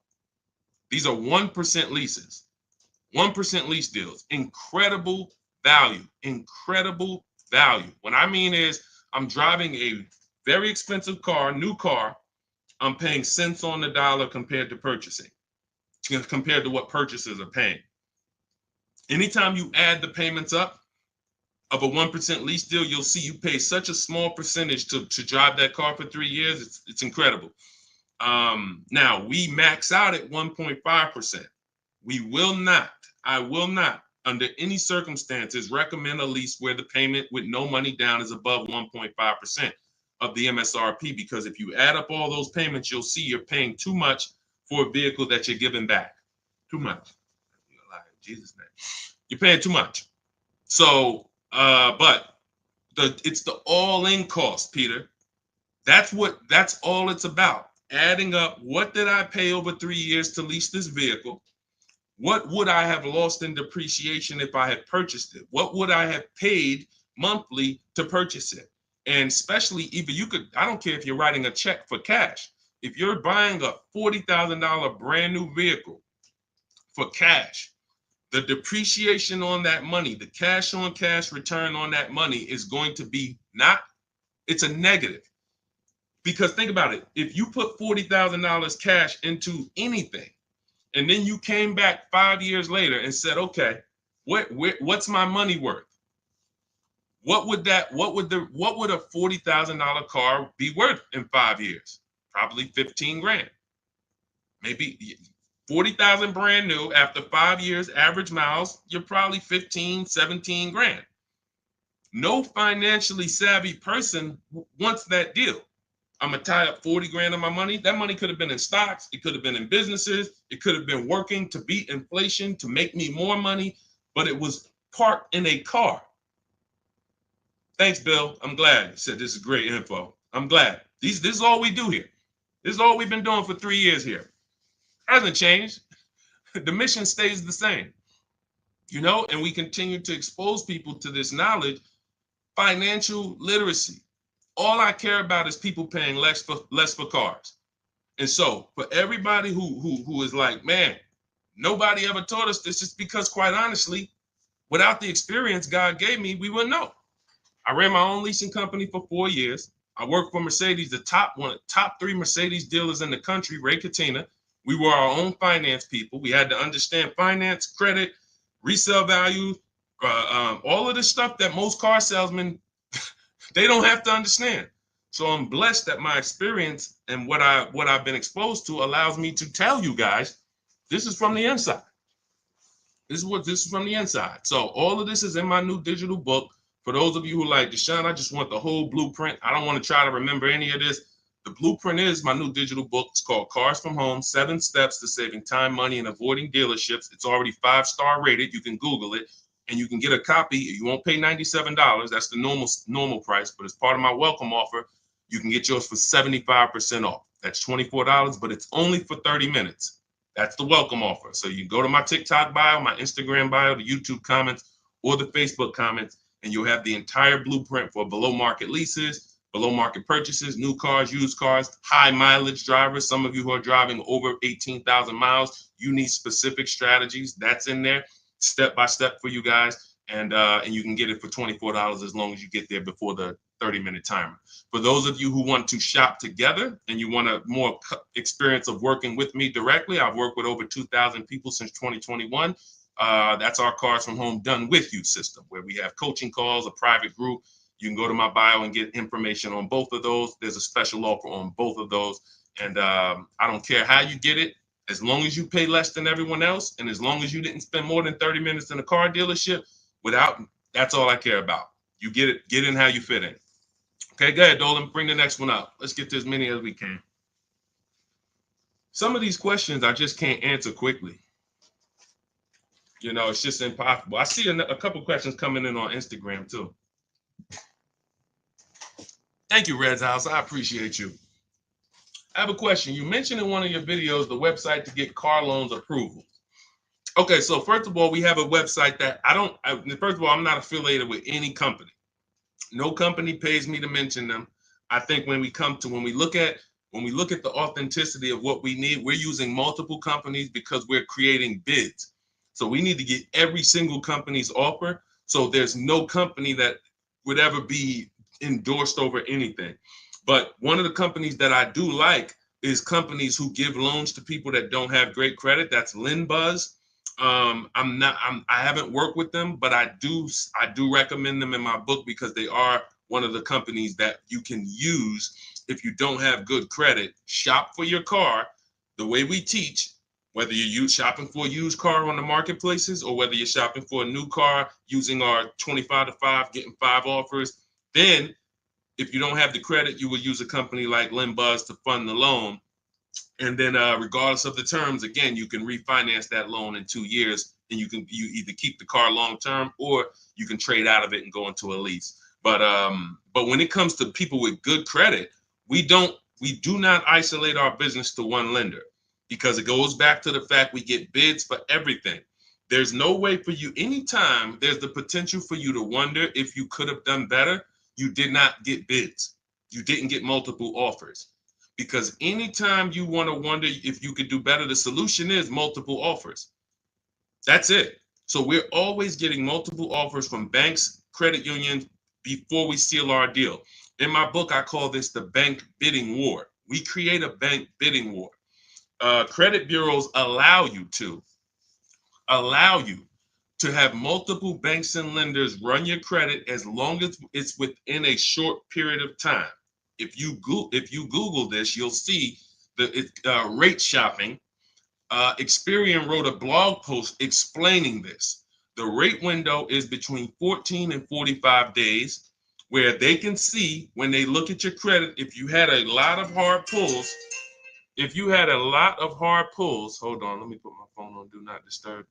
S1: These are 1% leases, 1% lease deals. Incredible value, incredible value. What I mean is I'm driving a very expensive car, new car. I'm paying cents on the dollar compared to purchasing, compared to what purchasers are paying. Anytime you add the payments up of a 1% lease deal, you'll see you pay such a small percentage to drive that car for 3 years. It's incredible. Now we max out at 1.5%. I will not, under any circumstances, recommend a lease where the payment with no money down is above 1.5% of the MSRP, because if you add up all those payments, you'll see you're paying too much for a vehicle that you're giving back. Too much. In Jesus' name. You're paying too much. So, but it's the all-in cost, Peter. That's all it's about. Adding up, what did I pay over 3 years to lease this vehicle? What would I have lost in depreciation if I had purchased it? What would I have paid monthly to purchase it? And especially I don't care if you're writing a check for cash. If you're buying a $40,000 brand new vehicle for cash, the depreciation on that money, the cash on cash return on that money is going to be it's a negative. Because think about it. If you put $40,000 cash into anything, and then you came back 5 years later and said, okay, what's my money worth? What would a $40,000 car be worth in 5 years? Probably 15 grand. Maybe 40,000 brand new. After 5 years, average miles, you're probably 15, 17 grand. No financially savvy person wants that deal. I'm gonna tie up 40 grand of my money. That money could have been in stocks. It could have been in businesses. It could have been working to beat inflation, to make me more money, but it was parked in a car. Thanks, Bill. I'm glad. He said, this is great info. I'm glad. This is all we do here. This is all we've been doing for 3 years here. Hasn't changed. The mission stays the same. And we continue to expose people to this knowledge. Financial literacy. All I care about is people paying less for cars. And so for everybody who is like, man, nobody ever taught us this, just because, quite honestly, without the experience God gave me, we wouldn't know. I ran my own leasing company for 4 years. I worked for Mercedes, the top 3 Mercedes dealers in the country, Ray Katina. We were our own finance people. We had to understand finance, credit, resale value, all of this stuff that most car salesmen, they don't have to understand. So I'm blessed that my experience and what I've been exposed to allows me to tell you guys, this is from the inside. This is from the inside. So all of this is in my new digital book. For those of you who like, Deshone, I just want the whole blueprint. I don't want to try to remember any of this. The blueprint is my new digital book. It's called Cars from Home, 7 Steps to Saving Time, Money, and Avoiding Dealerships. It's already 5-star rated. You can Google it, and you can get a copy. You won't pay $97. That's the normal price, but as part of my welcome offer, you can get yours for 75% off. That's $24, but it's only for 30 minutes. That's the welcome offer. So you go to my TikTok bio, my Instagram bio, the YouTube comments, or the Facebook comments, and you'll have the entire blueprint for below market leases, below market purchases, new cars, used cars, high mileage drivers. Some of you who are driving over 18,000 miles, you need specific strategies. That's in there, step by step for you guys. And you can get it for $24 as long as you get there before the 30-minute timer. For those of you who want to shop together and you want a more experience of working with me directly, I've worked with over 2,000 people since 2021. That's our Cars from Home Done With You system, where we have coaching calls, a private group. You can go to my bio and get information on both of those. There's a special offer on both of those. And I don't care how you get it, as long as you pay less than everyone else, and as long as you didn't spend more than 30 minutes in a car dealership, that's all I care about. You get in how you fit in. Okay, go ahead, Dolan, bring the next one up. Let's get to as many as we can. Some of these questions I just can't answer quickly. It's just impossible. I see a couple questions coming in on Instagram too. Thank you, Red's House. I appreciate you. I have a question. You mentioned in one of your videos the website to get car loans approval. Okay, so first of all, we have a website that first of all, I'm not affiliated with any company. No company pays me to mention them. I think when we look at the authenticity of what we need, we're using multiple companies because we're creating bids. So we need to get every single company's offer. So there's no company that would ever be endorsed over anything. But one of the companies that I do like is companies who give loans to people that don't have great credit. That's LendBuzz. I haven't worked with them, but I do recommend them in my book because they are one of the companies that you can use if you don't have good credit. Shop for your car the way we teach, whether you're shopping for a used car on the marketplaces or whether you're shopping for a new car using our 25 to 5, getting 5 offers. Then if you don't have the credit, you will use a company like LendBuzz to fund the loan. And then regardless of the terms, again, you can refinance that loan in 2 years, and you either keep the car long term or you can trade out of it and go into a lease. But when it comes to people with good credit, we do not isolate our business to one lender, because it goes back to the fact we get bids for everything. There's no way for you, anytime there's the potential for you to wonder if you could have done better, you did not get bids. You didn't get multiple offers. Because anytime you want to wonder if you could do better, the solution is multiple offers. That's it. So we're always getting multiple offers from banks, credit unions before we seal our deal. In my book, I call this the bank bidding war. We create a bank bidding war. Credit bureaus allow you to to have multiple banks and lenders run your credit as long as it's within a short period of time. If you Google this, you'll see the rate shopping. Experian wrote a blog post explaining this. The rate window is between 14 and 45 days, where they can see when they look at your credit, if you had a lot of hard pulls, hold on, let me put my phone on Do Not Disturb.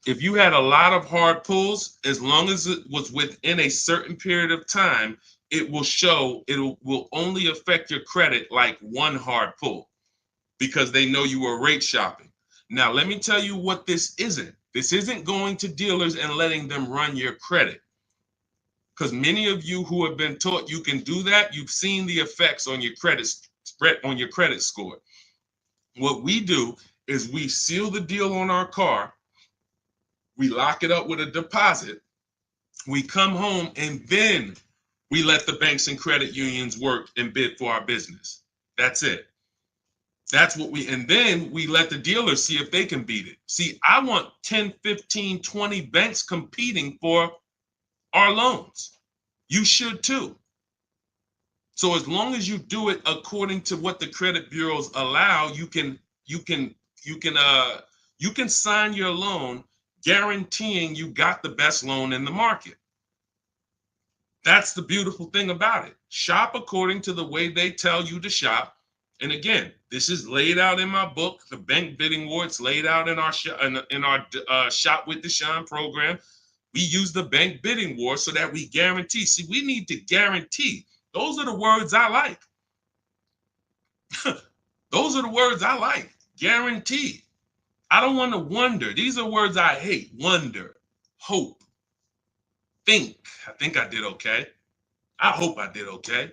S1: If you had a lot of hard pulls, as long as it was within a certain period of time, it will show it will only affect your credit like one hard pull because they know you were rate shopping. Now, let me tell you what this isn't. This isn't going to dealers and letting them run your credit. Because many of you who have been taught you can do that, you've seen the effects on your credit spread on your credit score. What we do is we seal the deal on our car, we lock it up with a deposit, we come home, and then we let the banks and credit unions work and bid for our business. That's it. That's what and then we let the dealers see if they can beat it. See, I want 10, 15, 20 banks competing for our loans. You should too. So as long as you do it according to what the credit bureaus allow, you can sign your loan guaranteeing you got the best loan in the market. That's the beautiful thing about it. Shop according to the way they tell you to shop. And again, this is laid out in my book, The Bank Bidding War. It's laid out in our Shop with Deshone program. We use the bank bidding war so that we guarantee. See, we need to guarantee. Those are the words I like. Those are the words I like. Guarantee. I don't want to wonder. These are words I hate. Wonder, hope, think. I think I did okay. I hope I did okay.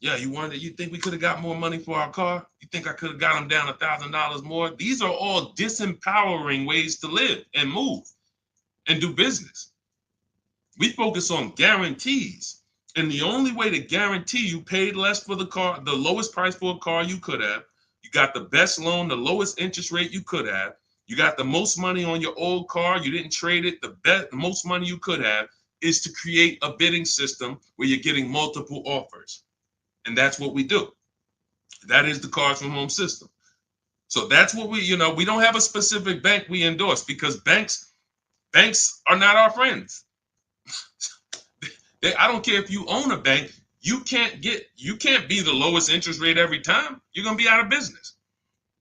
S1: Yeah, you wonder, you think we could have got more money for our car? You think I could have got them down $1,000 more? These are all disempowering ways to live and move and do business. We focus on guarantees. And the only way to guarantee you paid less for the car, the lowest price for a car you could have, you got the best loan, the lowest interest rate you could have, you got the most money on your old car, you didn't trade it, the most money you could have, is to create a bidding system where you're getting multiple offers. And that's what we do. That is the Cars from Home system. So that's what we don't have a specific bank we endorse because banks are not our friends. I don't care if you own a bank, you can't be the lowest interest rate every time. You're going to be out of business.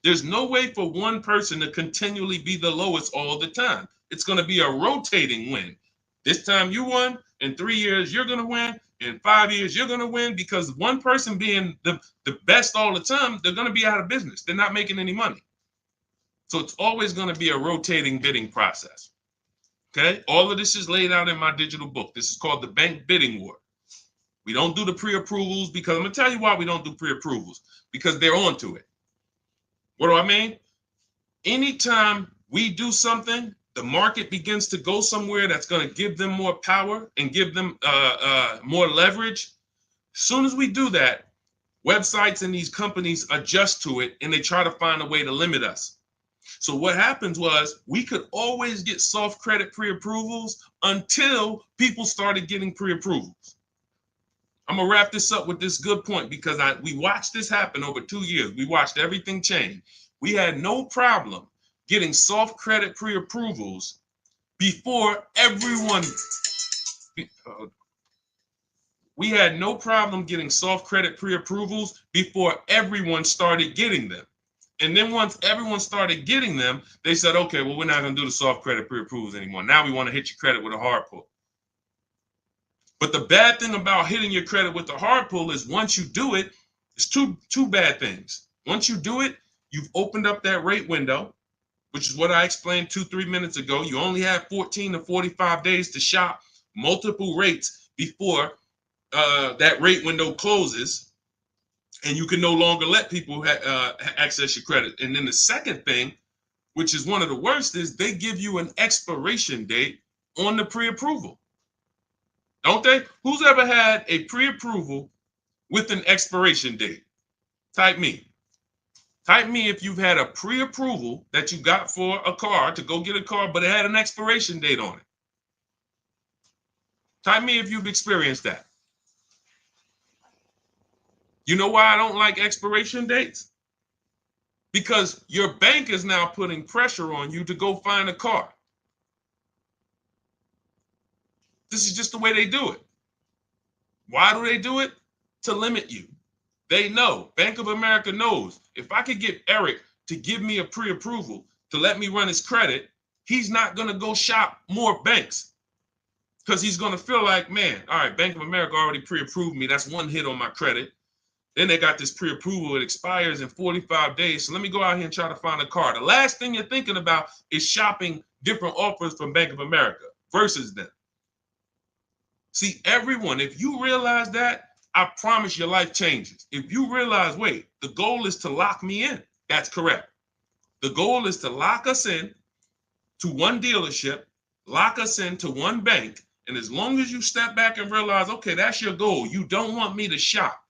S1: There's no way for one person to continually be the lowest all the time. It's going to be a rotating win. This time you won, in 3 years you're going to win, in 5 years you're going to win, because one person being the best all the time, they're going to be out of business. They're not making any money. So it's always going to be a rotating bidding process. Okay, all of this is laid out in my digital book. This is called The Bank Bidding War. We don't do the pre-approvals because I'm going to tell you why we don't do pre-approvals, because they're onto it. What do I mean? Anytime we do something, the market begins to go somewhere that's going to give them more power and give them more leverage. As soon as we do that, websites and these companies adjust to it and they try to find a way to limit us. So what happens was we could always get soft credit pre-approvals until people started getting pre-approvals. I'm going to wrap this up with this good point because we watched this happen over 2 years. We watched everything change. We had no problem getting soft credit pre-approvals before everyone. We had no problem getting soft credit pre-approvals before everyone started getting them. And then once everyone started getting them, they said, okay, well, we're not going to do the soft credit pre-approvals anymore. Now we want to hit your credit with a hard pull. But the bad thing about hitting your credit with the hard pull is once you do it, it's two bad things. Once you do it, you've opened up that rate window, which is what I explained 2-3 minutes ago. You only have 14 to 45 days to shop multiple rates before that rate window closes. And you can no longer let people access your credit. And then the second thing, which is one of the worst, is they give you an expiration date on the pre-approval. Don't they? Who's ever had a pre-approval with an expiration date? Type me. Type me if you've had a pre-approval that you got for a car to go get a car, but it had an expiration date on it. Type me if you've experienced that. You know why I don't like expiration dates? Because your bank is now putting pressure on you to go find a car. This is just the way they do it. Why do they do it? To limit you. They know, Bank of America knows, if I could get Eric to give me a pre-approval to let me run his credit, he's not going to go shop more banks because he's going to feel like, man, all right, Bank of America already pre-approved me. That's one hit on my credit. Then they got this pre-approval. It expires in 45 days. So let me go out here and try to find a car. The last thing you're thinking about is shopping different offers from Bank of America versus them. See, everyone, if you realize that, I promise your life changes. If you realize, wait, the goal is to lock me in. That's correct. The goal is to lock us in to one dealership, lock us into one bank. And as long as you step back and realize, okay, that's your goal. You don't want me to shop.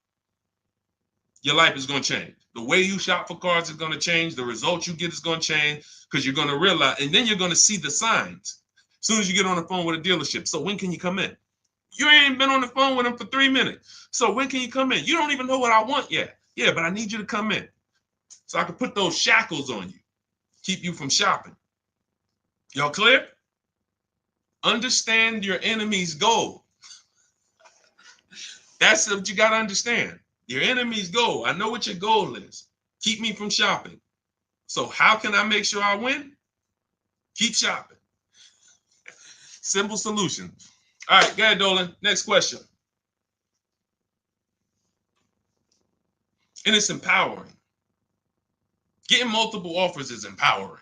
S1: Your life is going to change. The way you shop for cars is going to change. The results you get is going to change because you're going to realize, and then you're going to see the signs as soon as you get on the phone with a dealership. So when can you come in? You ain't been on the phone with them for 3 minutes. So when can you come in? You don't even know what I want yet. Yeah, but I need you to come in so I can put those shackles on you, keep you from shopping. Y'all clear? Understand your enemy's goal. That's what you got to understand. Your enemy's goal. I know what your goal is. Keep me from shopping. So how can I make sure I win? Keep shopping. Simple solution. All right, go ahead, Dolan. Next question. And it's empowering. Getting multiple offers is empowering.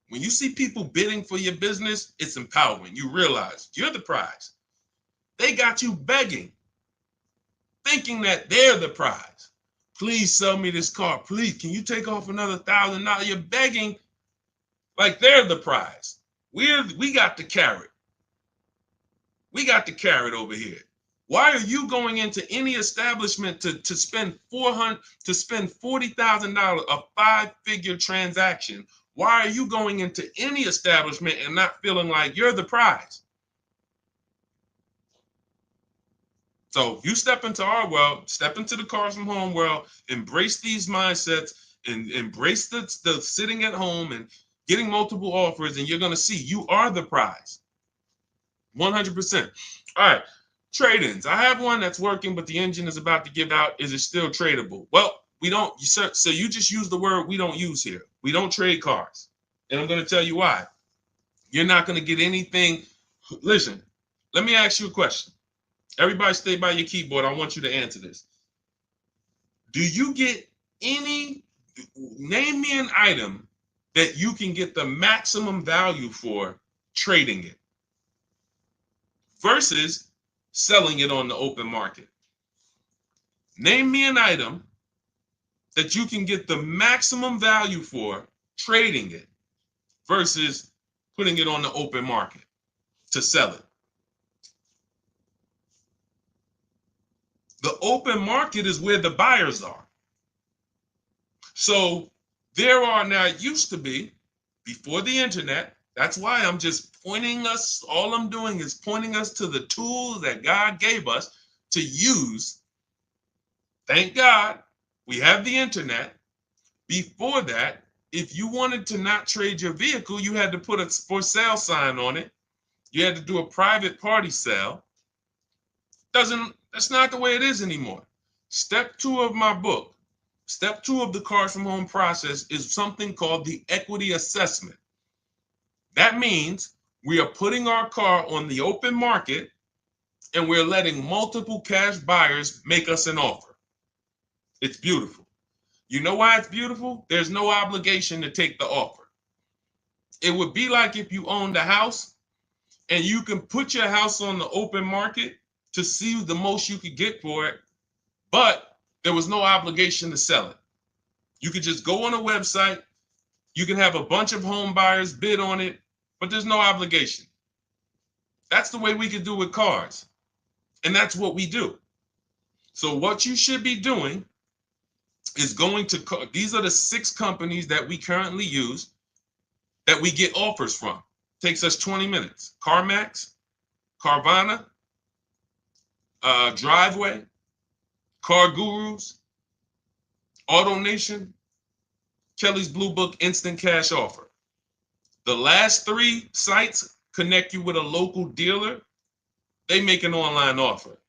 S1: When you see people bidding for your business, it's empowering. You realize you're the prize. They got you begging, thinking that they're the prize. Please sell me this car. Please, can you take off another $1,000? You're begging like they're the prize. We got the carrot. We got the carrot over here. Why are you going into any establishment to spend $40,000, a 5-figure transaction? Why are you going into any establishment and not feeling like you're the prize? So you step into our world, step into the Cars from Home world, embrace these mindsets and embrace the sitting at home and getting multiple offers, and you're going to see you are the prize. 100%. All right. Trade-ins. I have one that's working, but the engine is about to give out. Is it still tradable? Well, we don't. So you just use the word we don't use here. We don't trade cars. And I'm going to tell you why. You're not going to get anything. Listen, let me ask you a question. Everybody stay by your keyboard. I want you to answer this. Do you get name me an item that you can get the maximum value for trading it versus selling it on the open market? Name me an item that you can get the maximum value for trading it versus putting it on the open market to sell it. The open market is where the buyers are. So there are now, it used to be before the internet. That's why I'm just pointing us, all I'm doing is pointing us to the tools that God gave us to use. Thank God we have the internet. Before that, if you wanted to not trade your vehicle, you had to put a for sale sign on it. You had to do a private party sale. That's not the way it is anymore. Step 2 of my book, step 2 of the Cars from Home process is something called the equity assessment. That means we are putting our car on the open market and we're letting multiple cash buyers make us an offer. It's beautiful. You know why it's beautiful? There's no obligation to take the offer. It would be like if you owned a house and you can put your house on the open market to see the most you could get for it, but there was no obligation to sell it. You could just go on a website. You can have a bunch of home buyers bid on it, but there's no obligation. That's the way we could do with cars. And that's what we do. So what you should be doing is going to, these are the 6 companies that we currently use that we get offers from. Takes us 20 minutes. CarMax, Carvana, Driveway, Car Gurus, Auto Nation, Kelly's Blue Book Instant Cash Offer. The last 3 sites connect you with a local dealer. They make an online offer.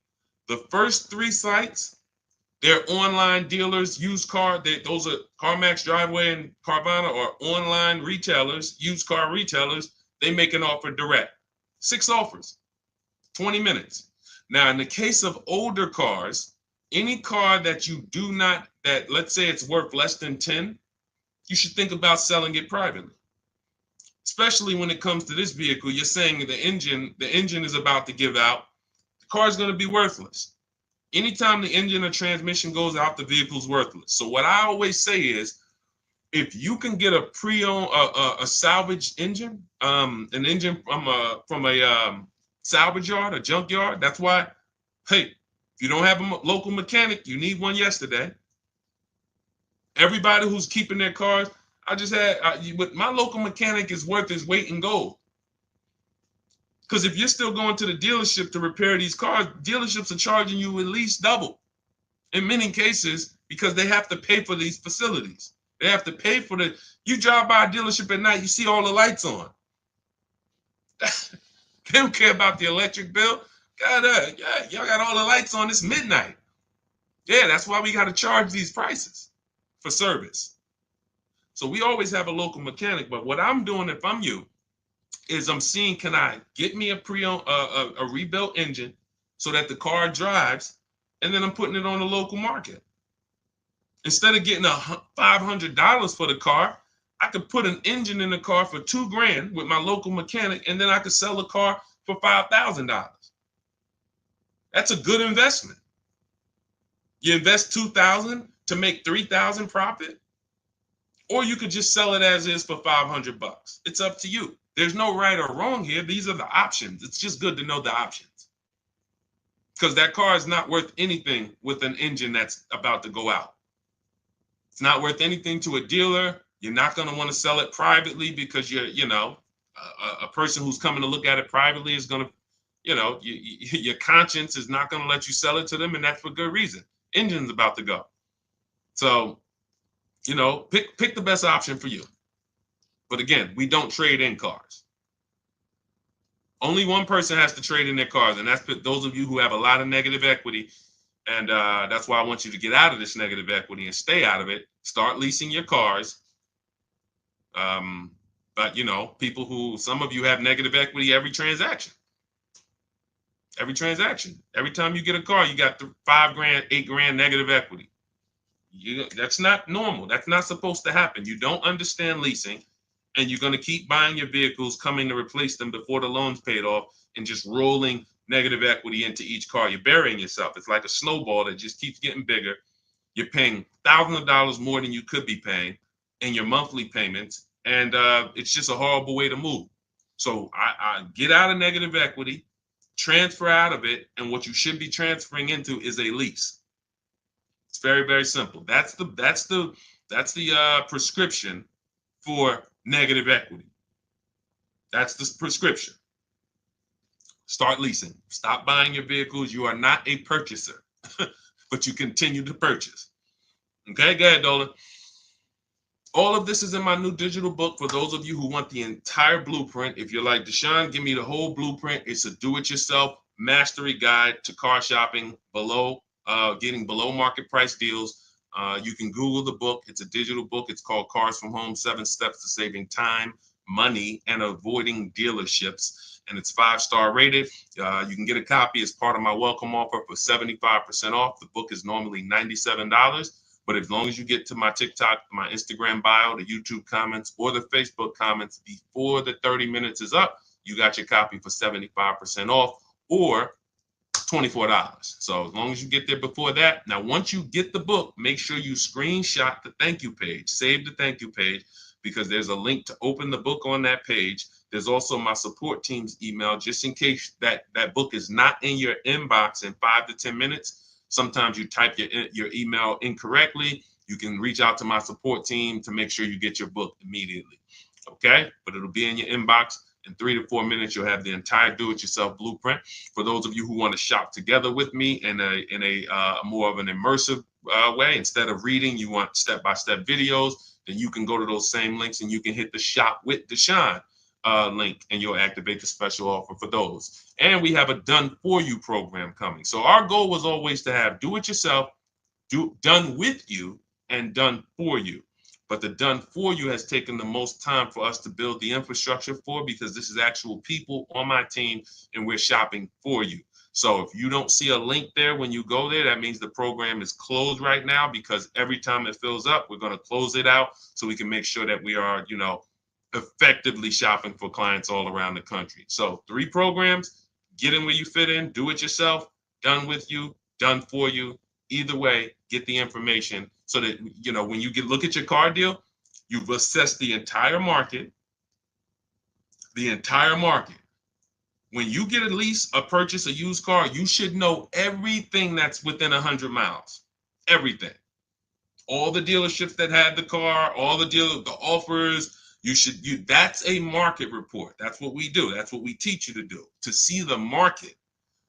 S1: The first 3 sites, they're online dealers, used car. Those are CarMax, Driveway, and Carvana are online retailers, used car retailers. They make an offer direct. 6 offers, 20 minutes. Now, in the case of older cars, any car that you do not, that let's say it's worth less than 10, you should think about selling it privately. Especially when it comes to this vehicle, you're saying the engine is about to give out. The car is going to be worthless. Anytime the engine or transmission goes out, the vehicle's worthless. So what I always say is, if you can get a pre-owned, a salvaged engine, an engine from a salvage yard, a junk yard, that's why, hey, if you don't have a local mechanic, you need one yesterday. Everybody who's keeping their cars, I just had, my local mechanic is worth his weight in gold. Because if you're still going to the dealership to repair these cars, dealerships are charging you at least double in many cases, because they have to pay for these facilities. They have to pay for you drive by a dealership at night, you see all the lights on. They don't care about the electric bill. God, y'all got all the lights on, it's midnight. Yeah, that's why we got to charge these prices for service. So we always have a local mechanic, but what I'm doing if I'm you is I'm seeing, can I get me a rebuilt engine so that the car drives, and then I'm putting it on the local market. Instead of getting $500 for the car, I could put an engine in the car for $2,000 with my local mechanic, and then I could sell the car for $5,000. That's a good investment. You invest $2,000 to make $3,000 profit, or you could just sell it as is for $500. It's up to you. There's no right or wrong here. These are the options. It's just good to know the options, because that car is not worth anything with an engine that's about to go out. It's not worth anything to a dealer. You're not going to want to sell it privately, because a person who's coming to look at it privately is going to, your conscience is not going to let you sell it to them, and that's for good reason. Engine's about to go. So, pick the best option for you. But again, we don't trade in cars. Only one person has to trade in their cars, and that's those of you who have a lot of negative equity. And that's why I want you to get out of this negative equity and stay out of it. Start leasing your cars. But some of you have negative equity every transaction. Every transaction. Every time you get a car, you got $5,000, $8,000 negative equity. That's not normal. That's not supposed to happen. You don't understand leasing, and you're going to keep buying your vehicles, coming to replace them before the loan's paid off, and just rolling negative equity into each car. You're burying yourself. It's like a snowball that just keeps getting bigger. You're paying thousands of dollars more than you could be paying in your monthly payments, and it's just a horrible way to move. So I get out of negative equity, transfer out of it, and what you should be transferring into is a lease. It's very, very simple. That's the prescription for negative equity. That's the prescription. Start leasing. Stop buying your vehicles. You are not a purchaser, but you continue to purchase. Okay, go ahead, Dolan. All of this is in my new digital book for those of you who want the entire blueprint. If you're like, Deshone, give me the whole blueprint. It's a do-it-yourself mastery guide to car shopping getting below market price deals. You can Google the book. It's a digital book. It's called Cars from Home, 7 Steps to Saving Time, Money, and Avoiding Dealerships. And it's 5-star rated. You can get a copy as part of my welcome offer for 75% off. The book is normally $97. But as long as you get to my TikTok, my Instagram bio, the YouTube comments, or the Facebook comments before the 30 minutes is up, you got your copy for 75% off or $24. So as long as you get there before that. Now, once you get the book, make sure you screenshot the thank you page, save the thank you page, because there's a link to open the book on that page. There's also my support team's email, just in case that book is not in your inbox in 5 to 10 minutes. Sometimes you type your email incorrectly. you can reach out to my support team to make sure you get your book immediately. Okay, but it'll be in your inbox. In 3 to 4 minutes, you'll have the entire do-it-yourself blueprint. For those of you who want to shop together with me in a more of an immersive way, instead of reading, you want step-by-step videos, then you can go to those same links and you can hit the Shop with Deshone link, and you'll activate the special offer for those. And we have a done for you program coming. So our goal was always to have do-it-yourself, done with you, and done for you. But the done for you has taken the most time for us to build the infrastructure for, because this is actual people on my team and we're shopping for you. So if you don't see a link there when you go there, that means the program is closed right now, because every time it fills up, we're going to close it out so we can make sure that we are, effectively shopping for clients all around the country. So 3 programs: get in where you fit in, do it yourself, done with you, done for you. Either way, get the information so that, when you look at your car deal, you've assessed the entire market. When you get a lease, a purchase, a used car, you should know everything that's within 100 miles. Everything. All the dealerships that had the car, all the offers, that's a market report. That's what we do. That's what we teach you to do, to see the market.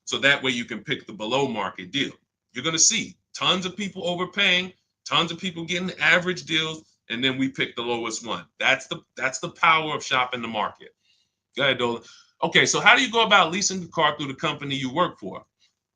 S1: So that way you can pick the below market deal. You're going to see tons of people overpaying, tons of people getting average deals, and then we pick the lowest one. That's the power of shopping the market. Go ahead, Dolan. Okay, so how do you go about leasing the car through the company you work for?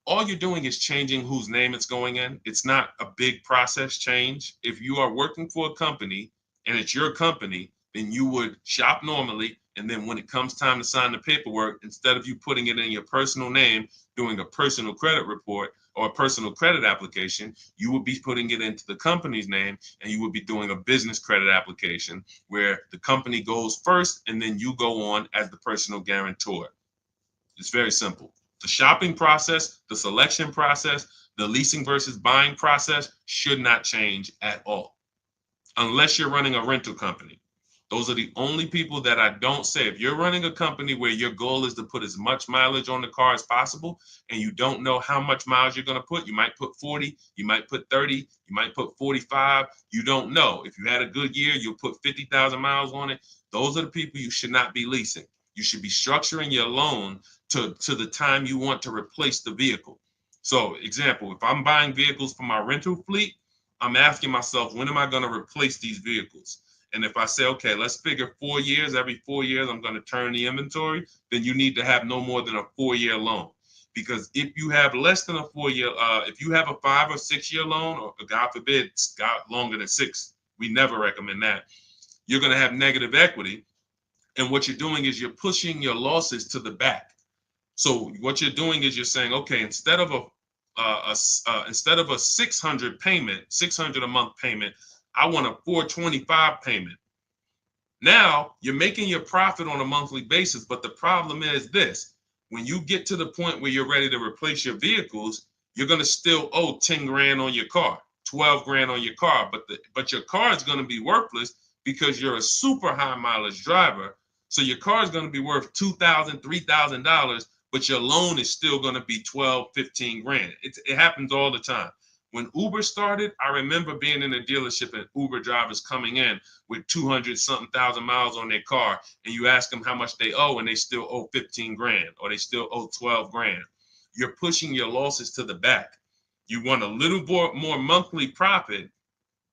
S1: All you're doing is changing whose name it's going in. It's not a big process change. If you are working for a company and it's your company, then you would shop normally. And then when it comes time to sign the paperwork, instead of you putting it in your personal name, doing a personal credit report or a personal credit application, you would be putting it into the company's name, and you would be doing a business credit application where the company goes first and then you go on as the personal guarantor. It's very simple. The shopping process, the selection process, the leasing versus buying process should not change at all, unless you're running a rental company. Those are the only people that I don't say. If you're running a company where your goal is to put as much mileage on the car as possible, and you don't know how much miles you're going to put, you might put 40, you might put 30, you might put 45. You don't know. If you had a good year, you'll put 50,000 miles on it. Those are the people you should not be leasing. You should be structuring your loan to the time you want to replace the vehicle. So, example, if I'm buying vehicles for my rental fleet, I'm asking myself, when am I going to replace these vehicles? And if I say, okay, let's figure 4 years, every 4 years, I'm going to turn the inventory, then you need to have no more than a 4-year loan. Because if you have less than a 4-year, if you have a 5 or 6 year loan, or God forbid, longer than 6, we never recommend that, you're going to have negative equity. And what you're doing is you're pushing your losses to the back. So what you're doing is you're saying, okay, instead of a 600 payment, 600 a month payment, I want a 425 payment. Now you're making your profit on a monthly basis, but the problem is this: when you get to the point where you're ready to replace your vehicles, you're going to still owe 10 grand on your car, 12 grand on your car, but your car is going to be worthless because you're a super high mileage driver. So your car is going to be worth $2,000, $3,000, but your loan is still going to be 12, 15 grand. It happens all the time. When Uber started, I remember being in a dealership and Uber drivers coming in with 200 something thousand miles on their car, and you ask them how much they owe, and they still owe 15 grand, or they still owe 12 grand. You're pushing your losses to the back. You want a little more monthly profit,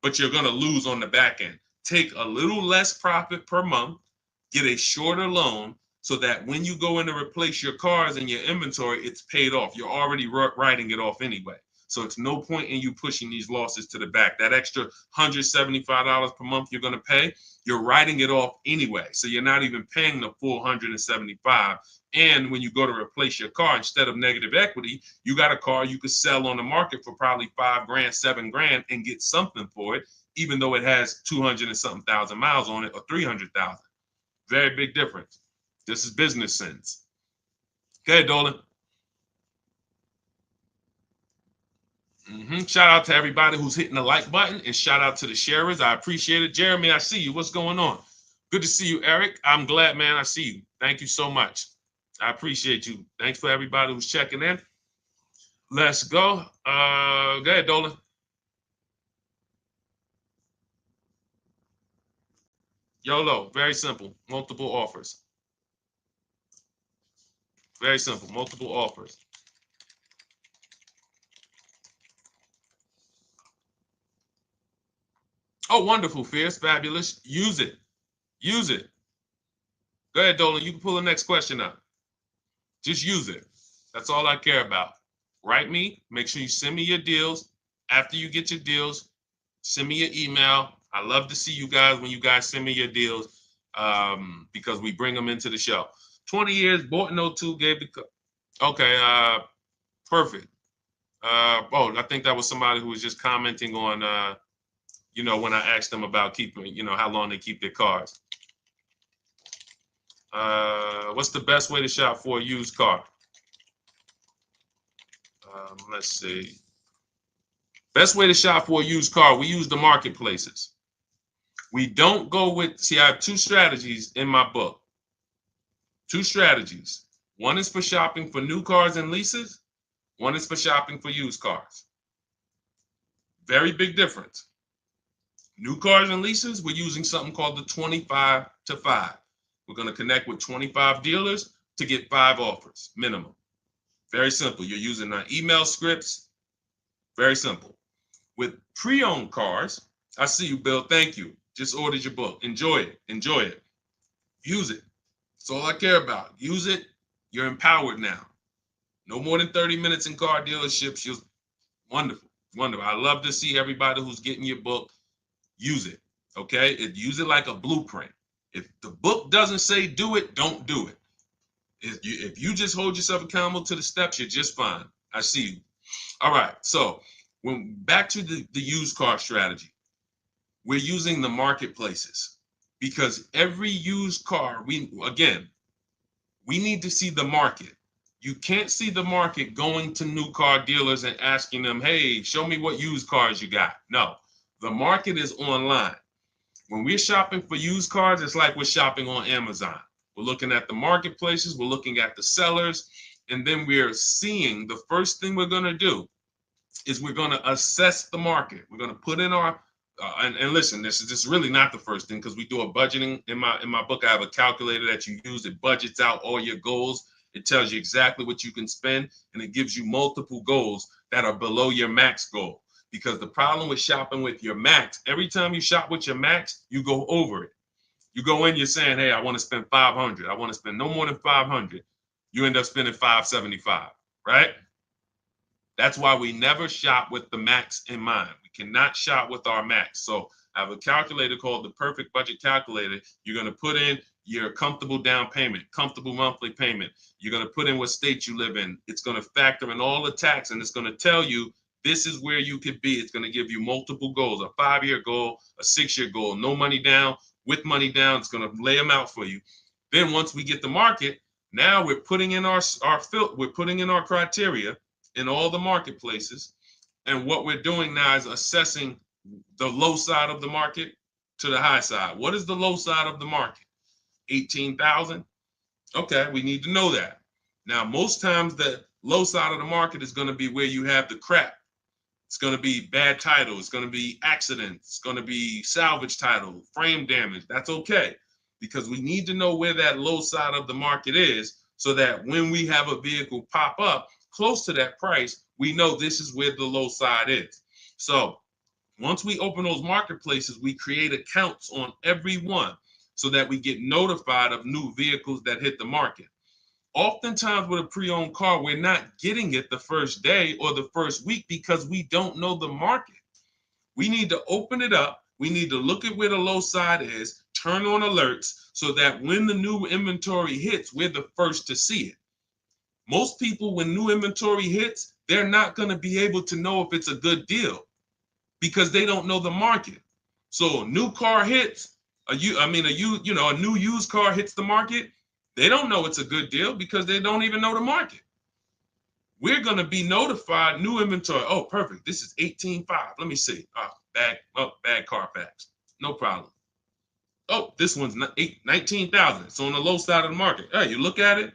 S1: but you're going to lose on the back end. Take a little less profit per month, get a shorter loan, so that when you go in to replace your cars and your inventory, it's paid off. You're already writing it off anyway. So it's no point in you pushing these losses to the back. That extra $175 per month you're going to pay, you're writing it off anyway. So you're not even paying the full $175. And when you go to replace your car, instead of negative equity, you got a car you could sell on the market for probably 5 grand, 7 grand, and get something for it, even though it has 200 and something thousand miles on it, or 300,000. Very big difference. This is business sense. Okay, Dolan. Shout out to everybody who's hitting the like button, and shout out to the sharers. I appreciate it. Jeremy, I see you. What's going on? Good to see you, Eric. I'm glad, man. I see you. Thank you so much. I appreciate you. Thanks for everybody who's checking in. Let's go. Go ahead, Dolan. YOLO, very simple. Multiple offers. Very simple. Multiple offers. Oh, wonderful, Fierce, fabulous. Use it. Use it. Go ahead, Dolan. You can pull the next question up. Just use it. That's all I care about. Write me. Make sure you send me your deals. After you get your deals, send me your email. I love to see you guys when you guys send me your deals because we bring them into the show. 20 years, bought in 02, gave the... Okay, perfect. I think that was somebody who was just commenting on, when I asked them about keeping, how long they keep their cars. What's the best way to shop for a used car? Let's see. Best way to shop for a used car, we use the marketplaces. We don't go with, see, I have two strategies in my book. Two strategies. One is for shopping for new cars and leases. One is for shopping for used cars. Very big difference. New cars and leases, we're using something called the 25 to 5. We're going to connect with 25 dealers to get 5 offers, minimum. Very simple. You're using email scripts. Very simple. With pre-owned cars, I see you, Bill. Thank you. Just ordered your book. Enjoy it. Enjoy it. Use it. That's all I care about. Use it. You're empowered now. No more than 30 minutes in car dealerships. You're wonderful. Wonderful. I love to see everybody who's getting your book use it. Okay? Use it like a blueprint. If the book doesn't say do it, don't do it. If you just hold yourself accountable to the steps, you're just fine. I see you. All right. So when back to the used car strategy, we're using the marketplaces because every used car, we need to see the market. You can't see the market going to new car dealers and asking them, hey, show me what used cars you got. No, the market is online. When we're shopping for used cars, it's like we're shopping on Amazon. We're looking at the marketplaces, we're looking at the sellers, and then we're seeing the first thing we're going to do is we're going to assess the market. We're going to put in our, and listen, this is really not the first thing because we do a budgeting. In my book, I have a calculator that you use. It budgets out all your goals. It tells you exactly what you can spend, and it gives you multiple goals that are below your max goal. Because the problem with shopping with your max, every time you shop with your max, you go over it. You go in, you're saying, hey, I want to spend 500. I want to spend no more than 500. You end up spending 575, right? That's why we never shop with the max in mind. We cannot shop with our max. So I have a calculator called the Perfect Budget Calculator. You're going to put in your comfortable down payment, comfortable monthly payment. You're going to put in what state you live in. It's going to factor in all the tax, and it's going to tell you this is where you could be. It's going to give you multiple goals, a 5-year goal, a 6-year goal, no money down, with money down. It's going to lay them out for you. Then once we get the market, now we're putting in our criteria in all the marketplaces. And what we're doing now is assessing the low side of the market to the high side. What is the low side of the market? 18,000. Okay, we need to know that. Now, most times the low side of the market is going to be where you have the crap. It's going to be bad title. It's going to be accidents. It's going to be salvage title, frame damage. That's okay, because we need to know where that low side of the market is so that when we have a vehicle pop up close to that price, we know this is where the low side is. So once we open those marketplaces, we create accounts on every one so that we get notified of new vehicles that hit the market. Oftentimes with a pre-owned car, we're not getting it the first day or the first week because we don't know the market. We need to open it up. We need to look at where the low side is, turn on alerts so that when the new inventory hits, we're the first to see it. Most people, when new inventory hits, they're not going to be able to know if it's a good deal because they don't know the market. So new car hits, a new used car hits the market. They don't know it's a good deal because they don't even know the market. We're going to be notified new inventory. Oh, perfect. This is 18.5. Let me see. Bad Carfax. No problem. Oh, this one's 19,000. It's on the low side of the market. Hey, you look at it.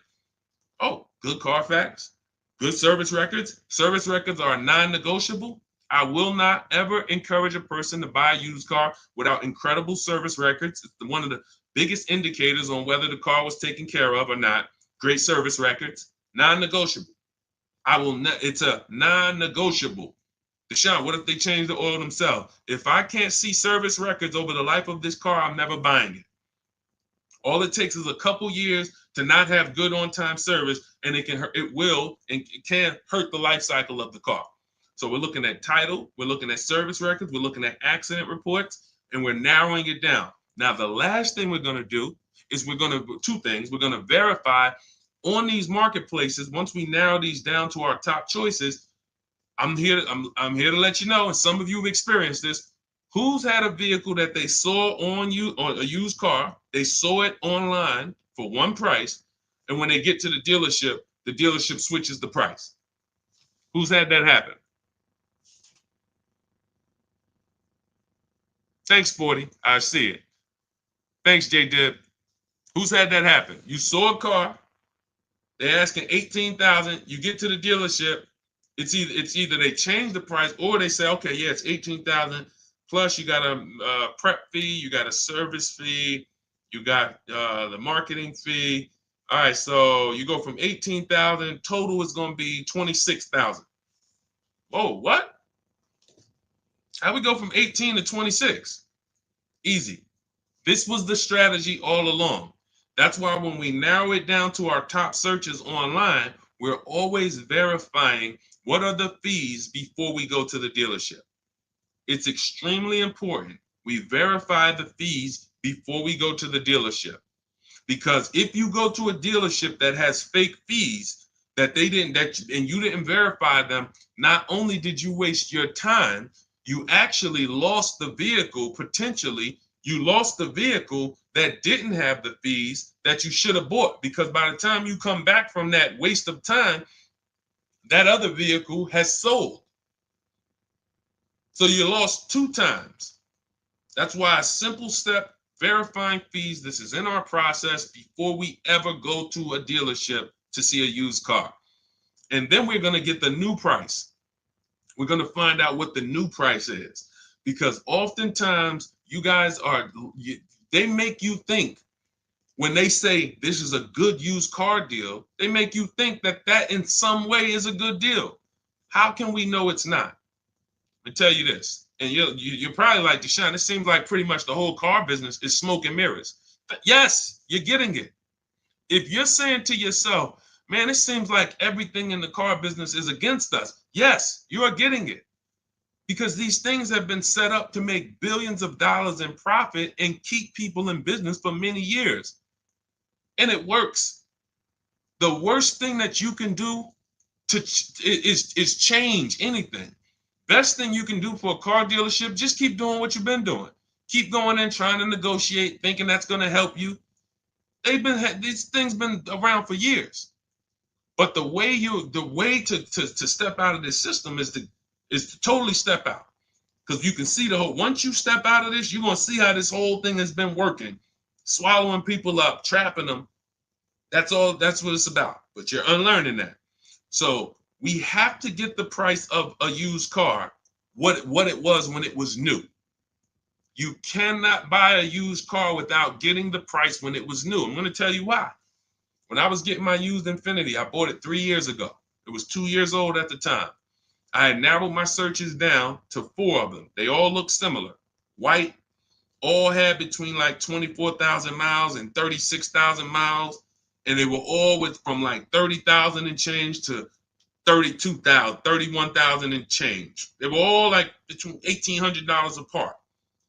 S1: Oh, good Carfax. Good service records. Service records are non-negotiable. I will not ever encourage a person to buy a used car without incredible service records. It's one of the biggest indicators on whether the car was taken care of or not. Great service records, non-negotiable. It's a non-negotiable. Deshone, what if they change the oil themselves? If I can't see service records over the life of this car, I'm never buying it. All it takes is a couple years to not have good on-time service, and it will and it can hurt the life cycle of the car. So we're looking at title, we're looking at service records, we're looking at accident reports, and we're narrowing it down. Now, the last thing we're going to do is two things. We're going to verify on these marketplaces. Once we narrow these down to our top choices, I'm here to let you know, and some of you have experienced this. Who's had a vehicle that they saw on a used car, they saw it online for one price, and when they get to the dealership switches the price? Who's had that happen? Thanks, Sporty. I see it. Thanks, J Dib. Who's had that happen? You saw a car, they're asking $18,000. You get to the dealership, it's either they change the price or they say, okay, yeah, it's $18,000 plus you got a prep fee, you got a service fee, you got the marketing fee. All right, so you go from $18,000, total is going to be $26,000. Whoa, what? How we go from 18 to 26? Easy. This was the strategy all along. That's why when we narrow it down to our top searches online, we're always verifying what are the fees before we go to the dealership. It's extremely important we verify the fees before we go to the dealership. Because if you go to a dealership that has fake fees and you didn't verify them, not only did you waste your time, you actually lost the vehicle potentially. You lost the vehicle that didn't have the fees that you should have bought, because by the time you come back from that waste of time, that other vehicle has sold. So you lost 2 times. That's why a simple step, verifying fees, this is in our process before we ever go to a dealership to see a used car. And then we're going to get the new price. We're going to find out what the new price is, because oftentimes they make you think, when they say this is a good used car deal, they make you think that in some way is a good deal. How can we know it's not? Let me tell you this, and you're probably like, Deshone, it seems like pretty much the whole car business is smoke and mirrors. But yes, you're getting it. If you're saying to yourself, man, it seems like everything in the car business is against us. Yes, you are getting it. Because these things have been set up to make billions of dollars in profit and keep people in business for many years. And it works. The worst thing that you can do is change anything. Best thing you can do for a car dealership, just keep doing what you've been doing. Keep going in, trying to negotiate, thinking that's going to help you. These things been around for years. But the way to step out of this system is to totally step out. Because you can see once you step out of this, you're going to see how this whole thing has been working. Swallowing people up, trapping them. That's what it's about. But you're unlearning that. So we have to get the price of a used car, what it was when it was new. You cannot buy a used car without getting the price when it was new. I'm going to tell you why. When I was getting my used Infiniti, I bought it 3 years ago. It was 2 years old at the time. I had narrowed my searches down to 4 of them. They all looked similar. White, all had between like 24,000 miles and 36,000 miles. And they were all from like 30,000 and change to 32,000, 31,000 and change. They were all like between $1,800 apart.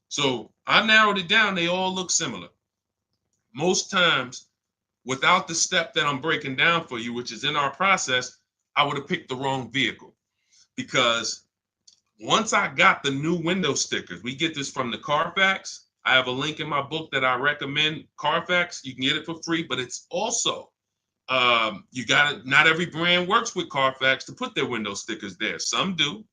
S1: So I narrowed it down. They all look similar. Most times, without the step that I'm breaking down for you, which is in our process, I would have picked the wrong vehicle. Because once I got the new window stickers, we get this from the Carfax. I have a link in my book that I recommend, Carfax. You can get it for free, but it's also, you got it. Not every brand works with Carfax to put their window stickers there. Some do,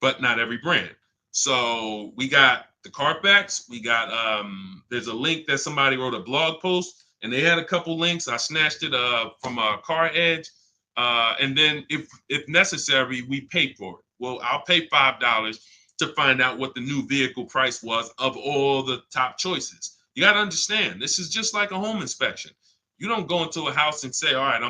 S1: but not every brand. So we got the Carfax. We got, there's a link that somebody wrote a blog post, and they had a couple links. I snatched it from Car Edge. And then if necessary, we pay for it. Well, I'll pay $5 to find out what the new vehicle price was of all the top choices. You got to understand, this is just like a home inspection. You don't go into a house and say, all right,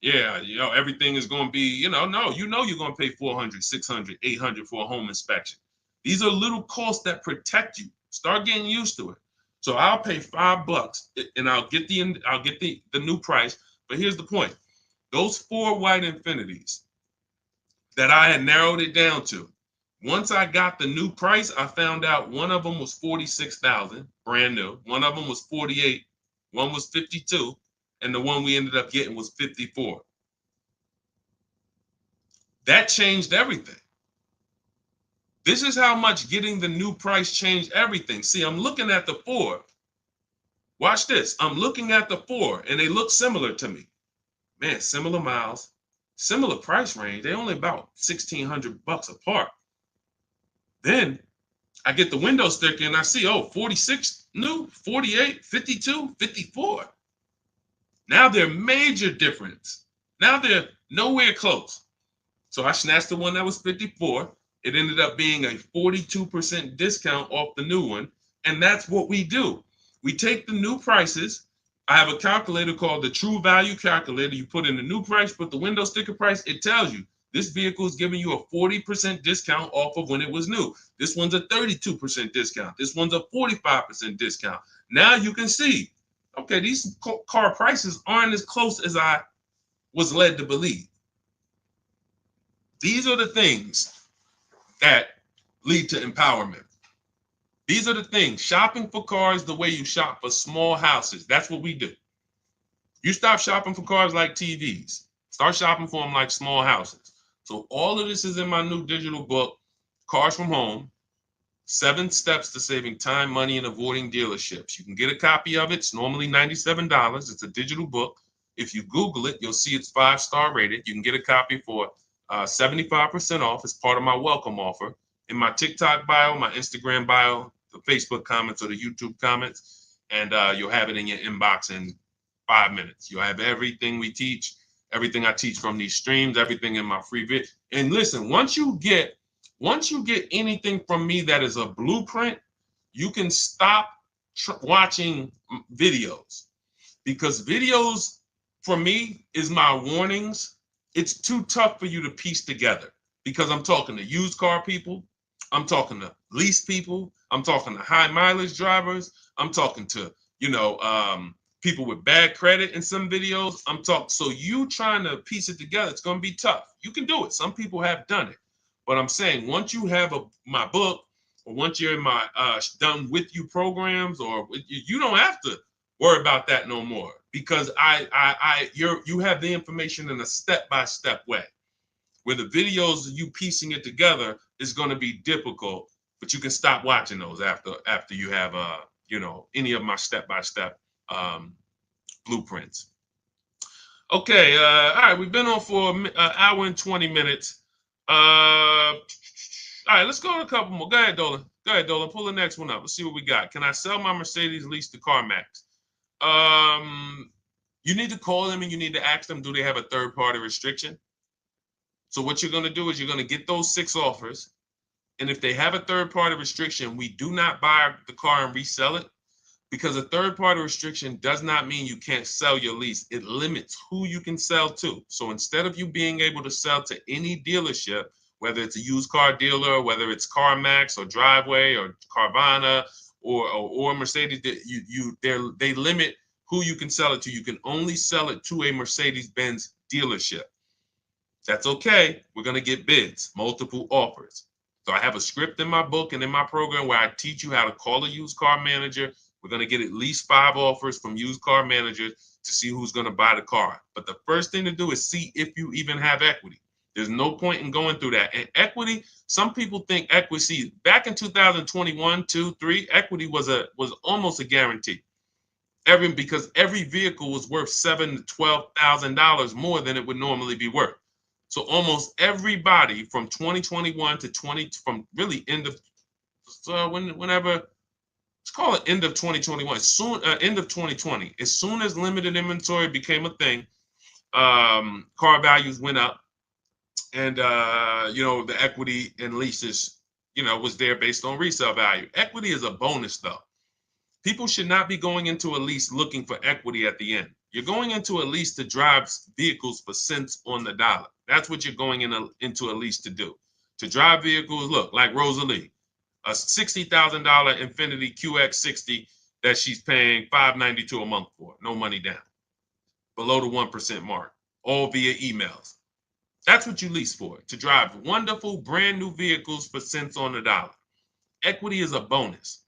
S1: yeah, everything is going to be, no, you're going to pay 400, 600, 800 for a home inspection. These are little costs that protect you. Start getting used to it. So I'll pay $5 and I'll get the new price. But here's the point. Those 4 white Infinities that I had narrowed it down to, once I got the new price, I found out one of them was 46,000, brand new. One of them was 48, one was 52, and the one we ended up getting was 54. That changed everything. This is how much getting the new price changed everything. See, I'm looking at the 4. Watch this. I'm looking at the 4, and they look similar to me. Man, similar miles, similar price range. They're only about $1,600 apart. Then I get the window sticker and I see, 46 new, 48, 52, 54. Now they're major difference. Now they're nowhere close. So I snatched the one that was 54. It ended up being a 42% discount off the new one. And that's what we do. We take the new prices. I have a calculator called the True Value Calculator. You put in the new price, put the window sticker price. It tells you this vehicle is giving you a 40% discount off of when it was new. This one's a 32% discount. This one's a 45% discount. Now you can see, okay, these car prices aren't as close as I was led to believe. These are the things that lead to empowerment. These are the things. Shopping for cars the way you shop for small houses. That's what we do. You stop shopping for cars like TVs. Start shopping for them like small houses. So all of this is in my new digital book, Cars from Home, 7 Steps to Saving Time, Money, and Avoiding Dealerships. You can get a copy of it. It's normally $97. It's a digital book. If you Google it, you'll see it's 5-star rated. You can get a copy for 75% off as part of my welcome offer. In my TikTok bio, my Instagram bio, the Facebook comments, or the YouTube comments, and you'll have it in your inbox in 5 minutes. You'll have everything we teach, everything I teach from these streams, everything in my free vid. And listen, once you get anything from me that is a blueprint, you can stop watching videos, because videos for me is my warnings. It's too tough for you to piece together, because I'm talking to used car people. I'm talking to lease people. I'm talking to high mileage drivers. I'm talking to, people with bad credit in some videos. So you trying to piece it together, it's going to be tough. You can do it. Some people have done it. But I'm saying, once you have my book, or once you're in my done with you programs, or you don't have to worry about that no more, because you have the information in a step-by-step way. Where the videos of you piecing it together is going to be difficult, but you can stop watching those after you have any of my step-by-step blueprints. Okay, all right, we've been on for an hour and 20 minutes. All right, let's go to a couple more. Go ahead, Dolan. Pull the next one up. Let's see what we got. Can I sell my Mercedes lease to CarMax? You need to call them and you need to ask them, do they have a third-party restriction? So what you're going to do is you're going to get those 6 offers. And if they have a third-party restriction, we do not buy the car and resell it, because a third-party restriction does not mean you can't sell your lease. It limits who you can sell to. So instead of you being able to sell to any dealership, whether it's a used car dealer, whether it's CarMax or Driveway or Carvana or Mercedes, they limit who you can sell it to. You can only sell it to a Mercedes-Benz dealership. That's okay. We're going to get bids, multiple offers. So I have a script in my book and in my program where I teach you how to call a used car manager. We're going to get at least 5 offers from used car managers to see who's going to buy the car. But the first thing to do is see if you even have equity. There's no point in going through that. And equity, some people think equity, back in 2021, 2, 3, equity was almost a guarantee. Because every vehicle was worth $7,000 to $12,000 more than it would normally be worth. So almost everybody from 2021 to from really end of whenever, let's call it end of 2021, end of 2020. As soon as limited inventory became a thing, car values went up, And, the equity and leases, was there based on resale value. Equity is a bonus, though. People should not be going into a lease looking for equity at the end. You're going into a lease to drive vehicles for cents on the dollar. That's what you're going into a lease to do. To drive vehicles, look, like Rosalie, a $60,000 Infiniti QX60 that she's paying $592 a month for, no money down, below the 1% mark, all via emails. That's what you lease for, to drive wonderful brand new vehicles for cents on the dollar. Equity is a bonus.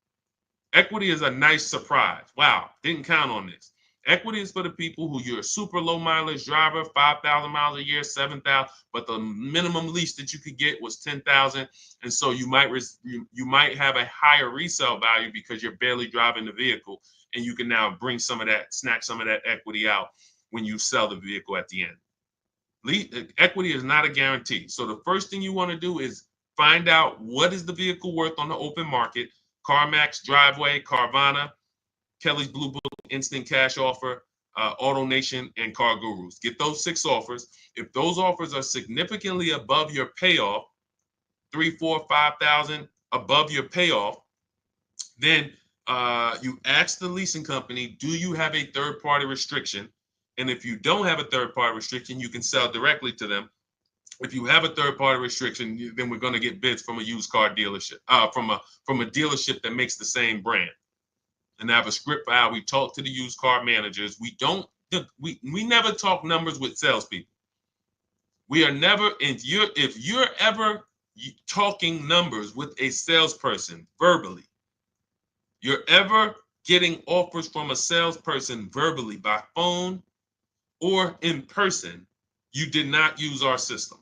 S1: Equity is a nice surprise. Wow, didn't count on this. Equity is for the people who you're a super low mileage driver, 5,000 miles a year, 7,000, but the minimum lease that you could get was 10,000, and so you might have a higher resale value because you're barely driving the vehicle, and you can now snatch some of that equity out when you sell the vehicle at the end. Equity is not a guarantee. So the first thing you want to do is find out what is the vehicle worth on the open market. CarMax, Driveway, Carvana, Kelly's Blue Book, Instant Cash Offer, AutoNation, and Car Gurus. Get those 6 offers. If those offers are significantly above your payoff, 3, 4, 5,000 above your payoff, then you ask the leasing company, do you have a third-party restriction? And if you don't have a third-party restriction, you can sell directly to them. If you have a third-party restriction, then we're going to get bids from a used car dealership, from a dealership that makes the same brand. And I have a script for how we talk to the used car managers. We never talk numbers with salespeople. We are never, if you're ever talking numbers with a salesperson verbally, you're ever getting offers from a salesperson verbally by phone or in person, you did not use our system.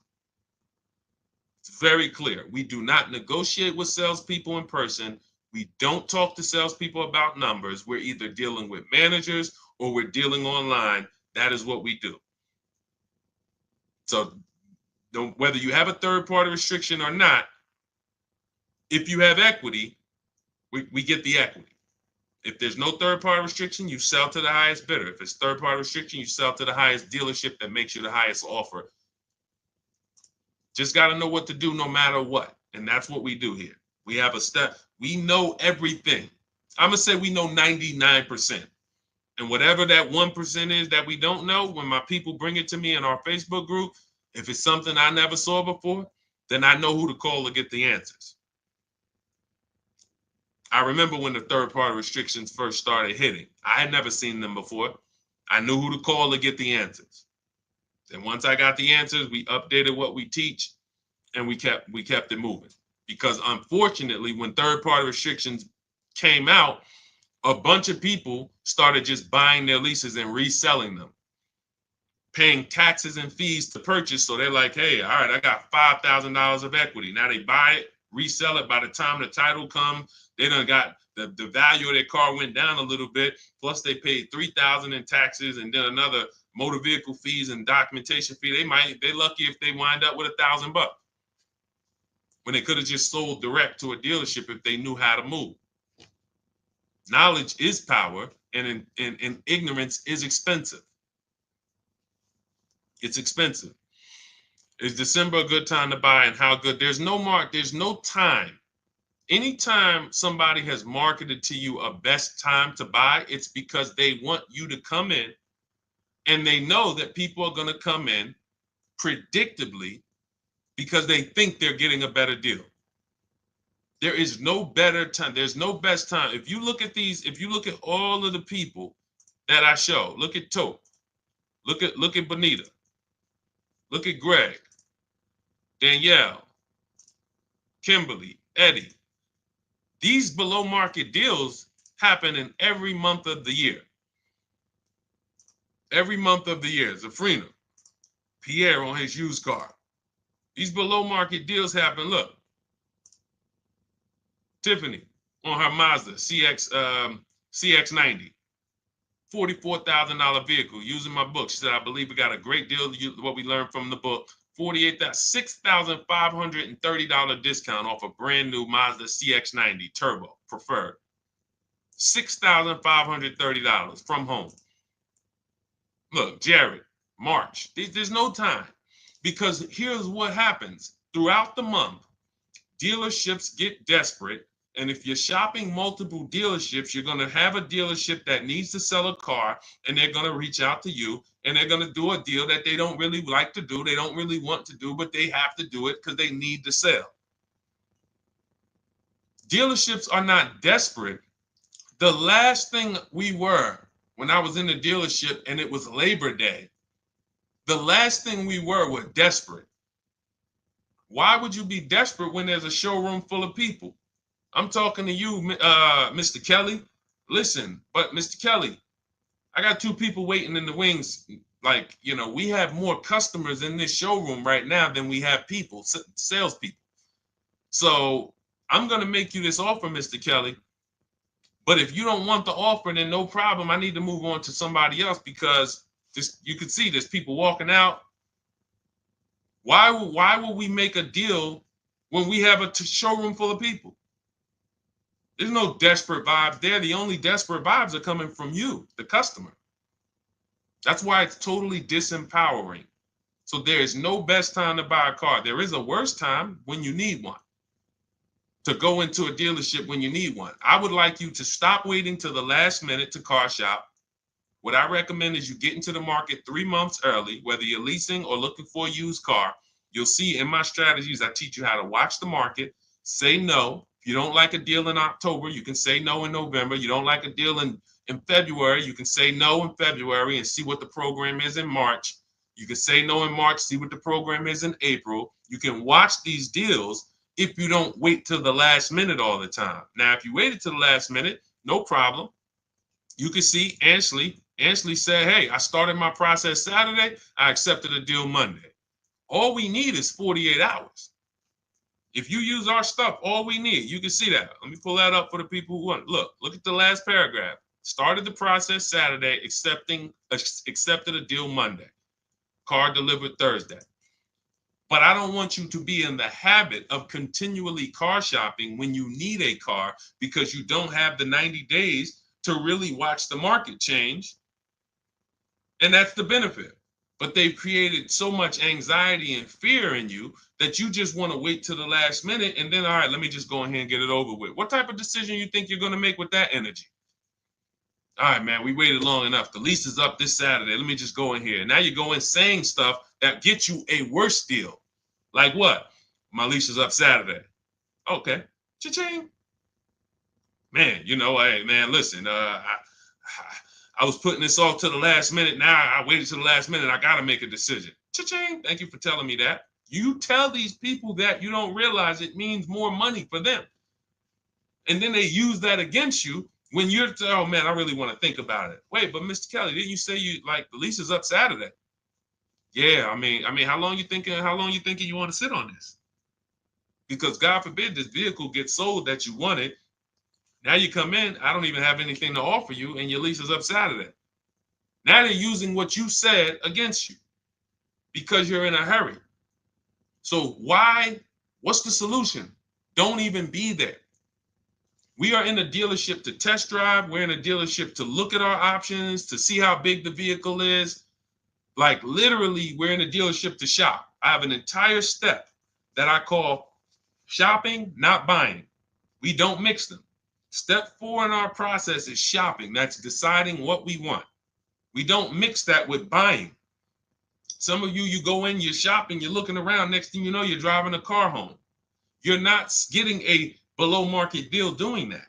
S1: It's very clear. We do not negotiate with salespeople in person. We don't talk to salespeople about numbers. We're either dealing with managers or we're dealing online. That is what we do. So whether you have a third-party restriction or not, if you have equity, we get the equity. If there's no third-party restriction, you sell to the highest bidder. If it's third-party restriction, you sell to the highest dealership that makes you the highest offer. Just got to know what to do no matter what. And that's what we do here. We have a step. We know everything. I'm going to say we know 99%. And whatever that 1% is that we don't know, when my people bring it to me in our Facebook group, if it's something I never saw before, then I know who to call to get the answers. I remember when the third-party restrictions first started hitting. I had never seen them before. I knew who to call to get the answers. And once I got the answers, we updated what we teach, and we kept it moving. Because unfortunately, when third-party restrictions came out, a bunch of people started just buying their leases and reselling them, paying taxes and fees to purchase. So they're like, hey, all right, I got $5,000 of equity. Now they buy it, resell it. By the time the title comes, they done got the value of their car went down a little bit. Plus they paid $3,000 in taxes and then another motor vehicle fees and documentation fee. They're lucky if they wind up with $1,000 when they could have just sold direct to a dealership if they knew how to move. Knowledge is power, and ignorance is expensive. It's expensive. Is December a good time to buy, and how good? There's no time. Anytime somebody has marketed to you a best time to buy, it's because they want you to come in, and they know that people are going to come in predictably because they think they're getting a better deal. There is no better time. There's no best time. If you look at all of the people that I show, look at Tope, look at Bonita, look at Greg, Danielle, Kimberly, Eddie. These below market deals happen in every month of the year. Every month of the year. Zafrina, Pierre on his used car. These below market deals happen. Look, Tiffany on her Mazda CX90, $44,000 vehicle. Using my book, she said, I believe we got a great deal. What we learned from the book, $6,530 discount off a brand new Mazda CX90 Turbo Preferred. $6,530 from home. Look, Jared, March. There's no time. Because here's what happens throughout the month. Dealerships get desperate. And if you're shopping multiple dealerships, you're going to have a dealership that needs to sell a car, and they're going to reach out to you, and they're going to do a deal that they don't really like to do. They don't really want to do, but they have to do it because they need to sell. Dealerships are not desperate. The last thing we were when I was in the dealership and it was Labor Day, the last thing we were desperate. Why would you be desperate when there's a showroom full of people? I'm talking to you, Mr. Kelly. Listen, but Mr. Kelly, I got two people waiting in the wings. Like, we have more customers in this showroom right now than we have people, salespeople. So I'm going to make you this offer, Mr. Kelly. But if you don't want the offer, then no problem. I need to move on to somebody else because you can see there's people walking out. Why would we make a deal when we have a showroom full of people? There's no desperate vibes there. The only desperate vibes are coming from you, the customer. That's why it's totally disempowering. So there is no best time to buy a car. There is a worse time when you need one. To go into a dealership when you need one. I would like you to stop waiting till the last minute to car shop. What I recommend is you get into the market 3 months early, whether you're leasing or looking for a used car. You'll see in my strategies, I teach you how to watch the market, say no. If you don't like a deal in October, you can say no in November. You don't like a deal in February, you can say no in February and see what the program is in March. You can say no in March, see what the program is in April. You can watch these deals if you don't wait till the last minute all the time. Now, if you waited till the last minute, no problem. You can see Ashley said, hey, I started my process Saturday. I accepted a deal Monday. All we need is 48 hours. If you use our stuff, all we need, you can see that. Let me pull that up for the people who want. Look at the last paragraph. Started the process Saturday, accepted a deal Monday. Car delivered Thursday. But I don't want you to be in the habit of continually car shopping when you need a car because you don't have the 90 days to really watch the market change. And that's the benefit. But they've created so much anxiety and fear in you that you just want to wait till the last minute and then, all right, let me just go ahead and get it over with. What type of decision you think you're going to make with that energy? All right, man, we waited long enough. The lease is up this Saturday. Let me just go in here. Now you go in saying stuff that gets you a worse deal. Like what? My lease is up Saturday. Okay. Cha-ching. Man, hey, man, listen, I was putting this off to the last minute. Now I waited to the last minute. I got to make a decision. Cha-ching. Thank you for telling me that. You tell these people that, you don't realize it means more money for them. And then they use that against you when you're, oh man, I really want to think about it. Wait, but Mr. Kelly, didn't you say the lease is up Saturday? Yeah, I mean, how long you thinking you want to sit on this? Because God forbid this vehicle gets sold that you wanted. Now you come in, I don't even have anything to offer you, and your lease is up Saturday. Now they're using what you said against you because you're in a hurry. So what's the solution? Don't even be there. We are in a dealership to test drive. We're in a dealership to look at our options, to see how big the vehicle is. Like literally, we're in a dealership to shop. I have an entire step that I call shopping, not buying. We don't mix them. Step 4 in our process is shopping. That's deciding what we want. We don't mix that with buying. Some of you go in, you're shopping, you're looking around. Next thing you know, you're driving a car home. You're not getting a below market deal doing that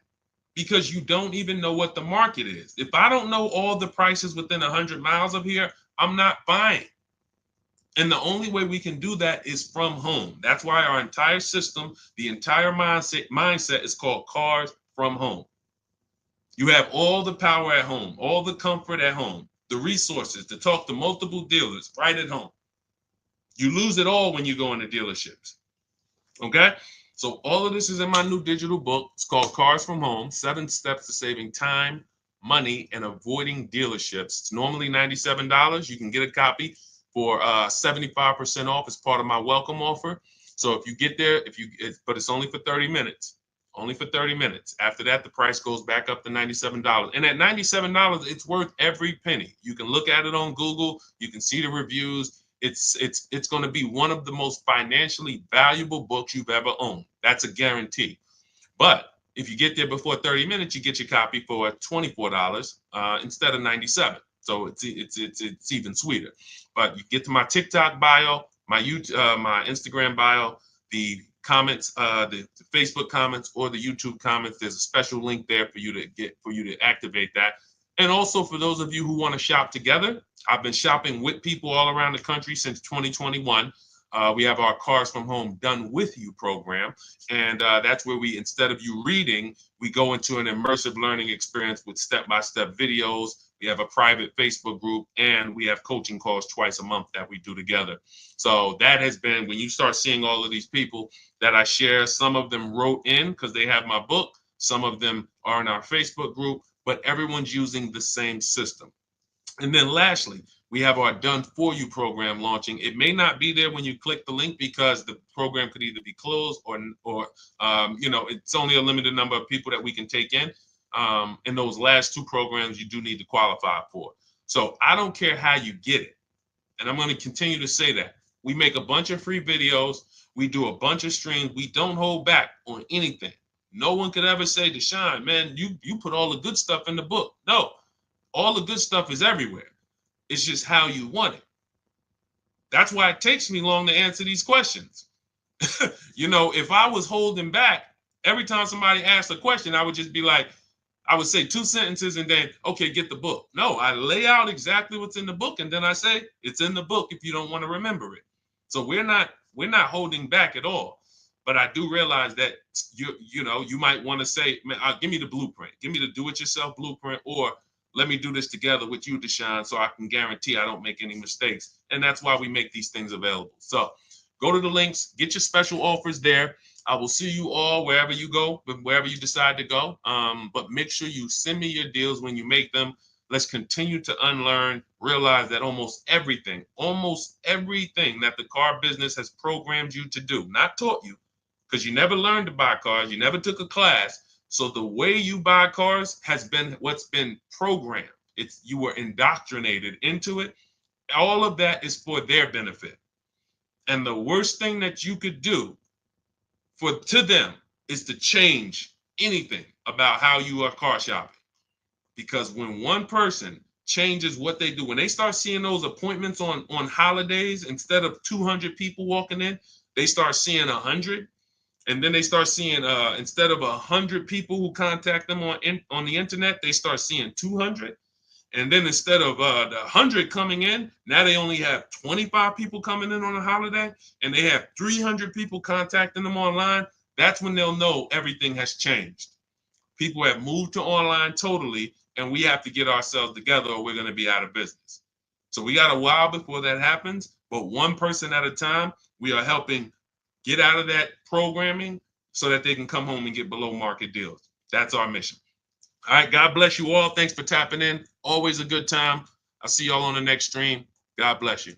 S1: because you don't even know what the market is. If I don't know all the prices within 100 miles of here, I'm not buying. And the only way we can do that is from home. That's why our entire system, the entire mindset is called cars from home. You have all the power at home, all the comfort at home, the resources to talk to multiple dealers right at home. You lose it all when you go into dealerships. Okay? So all of this is in my new digital book. It's called Cars from Home, 7 Steps to Saving Time, Money, and Avoiding Dealerships. It's normally $97. You can get a copy for 75% off as part of my welcome offer. So if you get there, but it's only for 30 minutes. Only for 30 minutes. After that, the price goes back up to $97. And at $97, it's worth every penny. You can look at it on Google. You can see the reviews. It's going to be one of the most financially valuable books you've ever owned. That's a guarantee. But if you get there before 30 minutes, you get your copy for $24 instead of 97. So it's even sweeter. But you get to my TikTok bio, my YouTube, my Instagram bio, the comments, the Facebook comments, or the YouTube comments. There's a special link there for you to activate that. And also for those of you who want to shop together, I've been shopping with people all around the country since 2021. We have our Cars from Home Done With You program. And that's where we, instead of you reading, we go into an immersive learning experience with step-by-step videos. We have a private Facebook group, and we have coaching calls twice a month that we do together. So that has been, when you start seeing all of these people that I share, some of them wrote in because they have my book. Some of them are in our Facebook group, but everyone's using the same system. And then lastly, we have our Done For You program launching. It may not be there when you click the link because the program could either be closed or it's only a limited number of people that we can take in. In those last two programs, you do need to qualify for. So I don't care how you get it. And I'm going to continue to say that. We make a bunch of free videos. We do a bunch of streams. We don't hold back on anything. No one could ever say, Deshone, man, you put all the good stuff in the book. No, all the good stuff is everywhere. It's just how you want it. That's why it takes me long to answer these questions. If I was holding back, every time somebody asked a question, I would just be like, I would say 2 sentences and then, okay, get the book. No, I lay out exactly what's in the book. And then I say, it's in the book if you don't want to remember it. So we're not holding back at all. But I do realize that you might want to say, man, give me the blueprint. Give me the do-it-yourself blueprint, or let me do this together with you, Deshone, so I can guarantee I don't make any mistakes. And that's why we make these things available. So go to the links, get your special offers there. I will see you all wherever you go, wherever you decide to go. But make sure you send me your deals when you make them. Let's continue to unlearn, realize that almost everything that the car business has programmed you to do, not taught you, because you never learned to buy cars, you never took a class. So the way you buy cars has been what's been programmed. You were indoctrinated into it. All of that is for their benefit. And the worst thing that you could do to them is to change anything about how you are car shopping. Because when one person changes what they do, when they start seeing those appointments on holidays, instead of 200 people walking in, they start seeing 100. And then they start seeing, instead of 100 people who contact them on the internet, they start seeing 200. And then instead of the 100 coming in, now they only have 25 people coming in on a holiday, and they have 300 people contacting them online. That's when they'll know everything has changed. People have moved to online totally, and we have to get ourselves together or we're going to be out of business. So we got a while before that happens, but one person at a time, we are helping get out of that programming so that they can come home and get below market deals. That's our mission. All right, God bless you all. Thanks for tapping in. Always a good time. I'll see y'all on the next stream. God bless you.